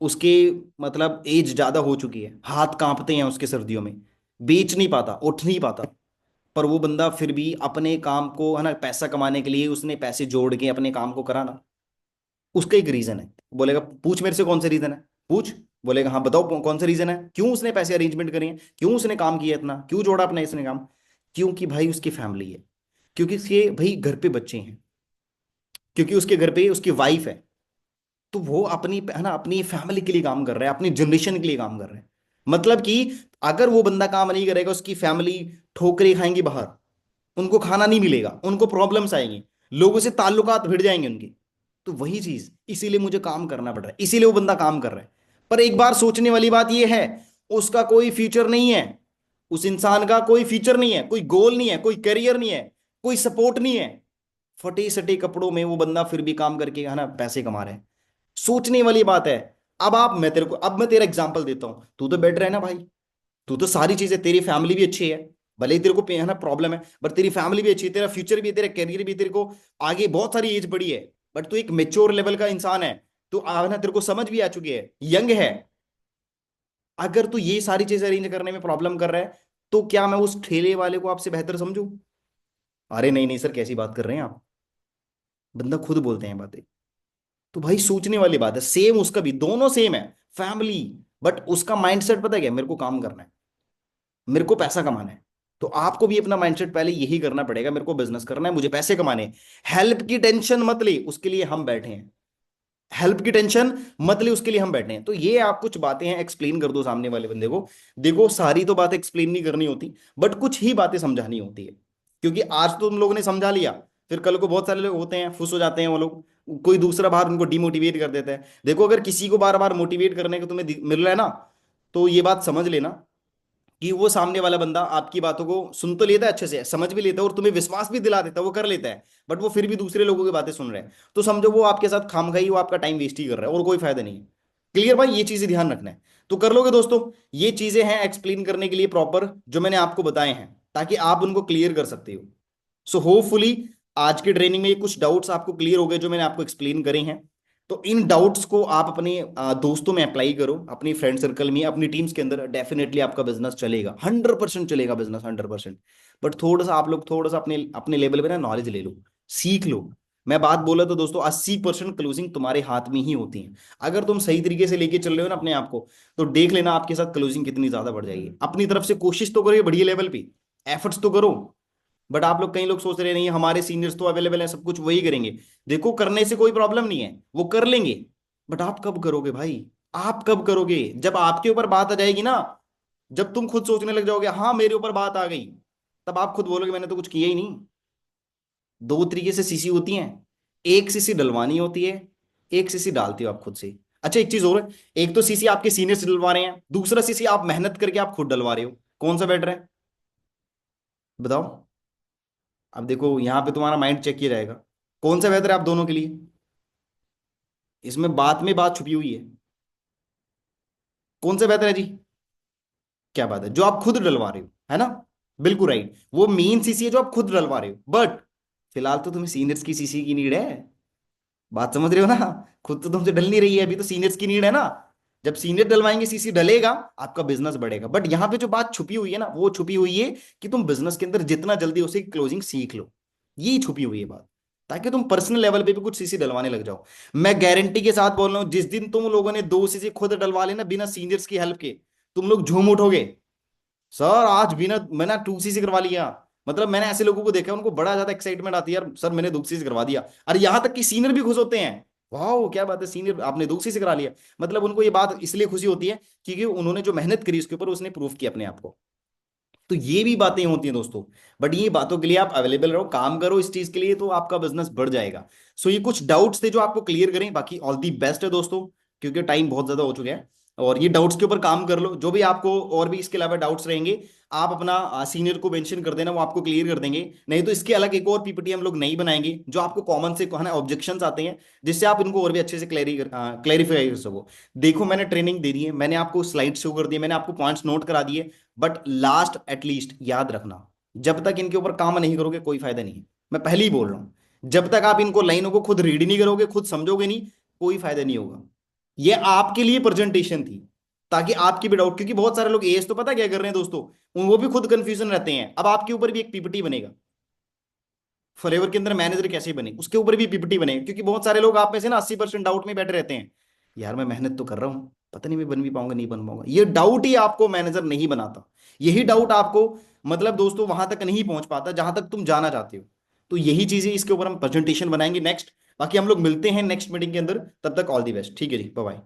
उसके मतलब एज ज्यादा हो चुकी है, हाथ कांपते हैं उसके सर्दियों में, बेच नहीं पाता, उठ नहीं पाता। पर वो बंदा फिर भी अपने काम को है ना, पैसा कमाने के लिए उसने पैसे जोड़ के अपने काम को कराना। उसका एक रीजन है। बोलेगा पूछ मेरे से कौन सा रीजन है, पूछ। बोलेगा हाँ बताओ कौन सा रीजन है, क्यों उसने पैसे अरेंजमेंट करे हैं, क्यों उसने काम किया इतना, क्यों जोड़ा अपना इसने काम। क्योंकि भाई उसकी फैमिली है, क्योंकि उसके भाई घर पे बच्चे हैं, क्योंकि उसके घर पे उसकी वाइफ है। तो वो अपनी है ना अपनी फैमिली के लिए काम कर रहा है, अपनी जनरेशन के लिए काम कर रहा है। मतलब कि अगर वो बंदा काम नहीं करेगा, उसकी फैमिली ठोकरे खाएंगी बाहर, उनको खाना नहीं मिलेगा, उनको प्रॉब्लम्स आएंगी, लोगों से ताल्लुकात भिड़ जाएंगे उनके। तो वही चीज, इसीलिए मुझे काम करना पड़ रहा है, इसीलिए वो बंदा काम कर रहा है। पर एक बार सोचने वाली बात यह है, उसका कोई फ्यूचर नहीं है। उस इंसान का कोई फ्यूचर नहीं है, कोई गोल नहीं है, कोई करियर नहीं है, कोई सपोर्ट नहीं है। फटे सटे कपड़ों में वो बंदा फिर भी काम करके है ना पैसे कमा रहा है। सोचने वाली बात है। अब मैं तेरा एग्जांपल देता हूं, तू तो बेटर है ना भाई। तू तो सारी चीजें, तेरी फैमिली भी अच्छी है, भले ही तेरे को है ना प्रॉब्लम है, बट तेरी फैमिली भी अच्छी है, तेरा फ्यूचर भी है, तेरा करियर भी है, तेरे को आगे बहुत सारी एज बड़ी है। बट तू एक मेच्योर लेवल का इंसान है। तू ना तेरे को समझ भी आ चुकी है, यंग है। अगर तू ये सारी चीजें अरेंज करने में प्रॉब्लम कर रहा है, तो क्या मैं उस ठेले वाले को आपसे बेहतर समझू? अरे नहीं नहीं सर, कैसी बात कर रहे हैं आप। बंदा खुद बोलते हैं बातें। तो भाई सोचने वाली बात है, सेम उसका भी, दोनों सेम है, फैमिली। बट उसका माइंडसेट पता है क्या, मेरे को काम करना है, मेरे को पैसा कमाना है। तो आपको भी अपना माइंडसेट पहले यही करना पड़ेगा, मेरे को बिजनेस करना है, मुझे पैसे कमाने हैं। हेल्प की टेंशन मत ले, उसके लिए हम बैठे हैं। हेल्प की टेंशन मत ले, उसके लिए हम बैठे हैं। तो ये आप कुछ बातें हैं, एक्सप्लेन कर दो सामने वाले बंदे को। देखो सारी तो बातें एक्सप्लेन नहीं करनी होती, बट कुछ ही बातें समझानी होती है। क्योंकि आज तो तुम लोगों ने समझा लिया, फिर कल को बहुत सारे लोग होते हैं फुस हो जाते हैं वो लोग, कोई दूसरा बाहर उनको डिमोटिवेट कर देता है। देखो अगर किसी को बार बार मोटिवेट करने का तुम्हें मिल रहा है ना, तो ये बात समझ लेना कि वो सामने वाला बंदा आपकी बातों को सुन तो लेता है, अच्छे से समझ भी लेता है, और तुम्हें विश्वास भी दिला देता है, वो कर लेता है। बट वो फिर भी दूसरे लोगों की बातें सुन रहे हैं, तो समझो वो आपके साथ खामखाई, वो आपका टाइम वेस्ट ही कर रहा है और कोई फायदा नहीं है। क्लियर भाई, ये चीजें ध्यान रखना है। तो कर लोगे दोस्तों? ये चीजें हैं एक्सप्लेन करने के लिए प्रॉपर, जो मैंने आपको बताए हैं, ताकि आप उनको क्लियर कर सकते हो। सो होपफुली आज की ट्रेनिंग में ये कुछ डाउट्स आपको क्लियर हो गए जो मैंने आपको एक्सप्लेन करे हैं। तो इन डाउट्स को आप अपने दोस्तों में अप्लाई करो, अपनी फ्रेंड सर्कल में, अपनी टीम्स के अंदर, डेफिनेटली आपका बिजनेस चलेगा, 100% चलेगा बिजनेस, 100%। बट थोड़ा सा आप लोग थोड़ा सा अपने अपने लेवल पे ना नॉलेज ले लो, सीख लो। मैं बात बोला तो दोस्तों 80% क्लोजिंग तुम्हारे हाथ में ही होती है। अगर तुम सही तरीके से लेके चल रहे हो ना अपने आप को, तो देख लेना आपके साथ क्लोजिंग कितनी ज्यादा बढ़ जाएगी। अपनी तरफ से कोशिश तो करो बढ़िया लेवल पे, एफर्ट्स तो करो। बट आप लोग, कई लोग सोच रहे नहीं हमारे सीनियर्स तो अवेलेबल है, सब कुछ वही करेंगे। देखो करने से कोई प्रॉब्लम नहीं है, वो कर लेंगे। बट आप कब करोगे भाई? आप कब करोगे? जब आपके ऊपर बात आ जाएगी ना, जब तुम खुद सोचने लग जाओगे हाँ मेरे ऊपर बात आ गई, तब आप खुद बोलोगे मैंने तो कुछ किया ही नहीं। दो तरीके से सीसी होती हैं, एक सीसी डलवानी होती है, एक सीसी डालती हो आप खुद से। अच्छा एक चीज और है, एक तो सीसी आपके सीनियर से डलवा रहे हैं, दूसरा सीसी आप मेहनत करके आप खुद डलवा रहे हो। कौन सा बेटर है बताओ? अब देखो यहाँ पे तुम्हारा माइंड चेक किया जाएगा, कौन सा बेहतर है आप दोनों के लिए। इसमें बात में बात छुपी हुई है। कौन सा बेहतर है जी? क्या बात है, जो आप खुद डलवा रहे हो, है ना? बिल्कुल राइट, वो मेन सीसी है जो आप खुद डलवा रहे हो। बट फिलहाल तो तुम्हें सीनियर्स की सीसी की नीड है। बात समझ रहे हो ना? खुद तो तुमसे डल नहीं रही है, अभी तो सीनियर्स की नीड है ना। जब सीनियर डलवाएंगे सीसी डलेगा, आपका बिजनेस बढ़ेगा। बट यहाँ पे जो बात छुपी हुई है ना, वो छुपी हुई है कि तुम बिजनेस के अंदर जितना जल्दी उसे क्लोजिंग सीख लो, यही छुपी हुई है बात। ताकि तुम पर्सनल लेवल पे भी कुछ सीसी डलवाने लग जाओ। मैं गारंटी के साथ बोल रहा हूँ, जिस दिन तुम लोगों ने 2 सीसी खुद डलवा लेना बिना सीनियर्स की हेल्प के, तुम लोग झूम उठोगे। सर आज बिना मैंने 2 सीसी करवा लिया, मतलब मैंने ऐसे लोगों को देखा उनको बड़ा ज्यादा एक्साइटमेंट आती है, यार सर मैंने 2 सीसी करवा दिया। अरे यहां तक कि सीनियर भी खुश होते हैं, वाह क्या बात है सीनियर आपने 2 सीसी करा लिया। मतलब उनको ये बात इसलिए खुशी होती है क्योंकि उन्होंने जो मेहनत करी उसके ऊपर उसने प्रूफ किया अपने आप को। तो ये भी बातें होती हैं दोस्तों। बट ये बातों के लिए आप अवेलेबल रहो, काम करो इस चीज के लिए, तो आपका बिजनेस बढ़ जाएगा। सो ये कुछ डाउट्स थे जो आपको क्लियर करें, बाकी ऑल दी बेस्ट है दोस्तों, क्योंकि टाइम बहुत ज्यादा हो चुका है। और ये डाउट्स के ऊपर काम कर लो, जो भी आपको और भी इसके अलावा डाउट्स रहेंगे आप अपना सीनियर को मेंशन कर देना, वो आपको क्लियर कर देंगे। नहीं तो इसके अलग एक और पीपीटी हम लोग नहीं बनाएंगे, जो आपको कॉमन से कहना ऑब्जेक्शंस आते हैं, जिससे आप इनको और भी अच्छे से क्लैरिफाई कर सको। देखो मैंने ट्रेनिंग दे दी है, मैंने आपको स्लाइड शो कर दी है, मैंने आपको पॉइंट्स नोट करा दिए, बट लास्ट एटलीस्ट याद रखना, जब तक इनके ऊपर काम नहीं करोगे कोई फायदा नहीं है। मैं पहले ही बोल रहा हूं, जब तक आप इनको लाइनों को खुद रीड नहीं करोगे, खुद समझोगे नहीं, कोई फायदा नहीं होगा। ये आपके लिए प्रेजेंटेशन थी, ताकि आपकी भी डाउट, क्योंकि बहुत सारे लोग एएस तो पता क्या कर रहे हैं दोस्तों, वो भी खुद कंफ्यूजन रहते हैं। अब आपके ऊपर भी एक पीपीटी बनेगा, फ्लेवर के अंदर मैनेजर कैसे बने उसके ऊपर भी पीपीटी बनेगा, क्योंकि बहुत सारे लोग आप में से ना 80% डाउट में बैठे रहते हैं, यार मैं मेहनत तो कर रहा हूँ, पता नहीं मैं बन भी पाऊंगा नहीं बन पाऊंगा। ये डाउट ही आपको मैनेजर नहीं बनाता, यही डाउट आपको मतलब दोस्तों वहां तक नहीं पहुंच पाता जहां तक तुम जाना चाहते हो। तो यही चीजें इसके ऊपर हम प्रेजेंटेशन बनाएंगे नेक्स्ट। बाकी हम लोग मिलते हैं नेक्स्ट मीटिंग के अंदर, तब तक ऑल दी बेस्ट, ठीक है जी, बाय बाय।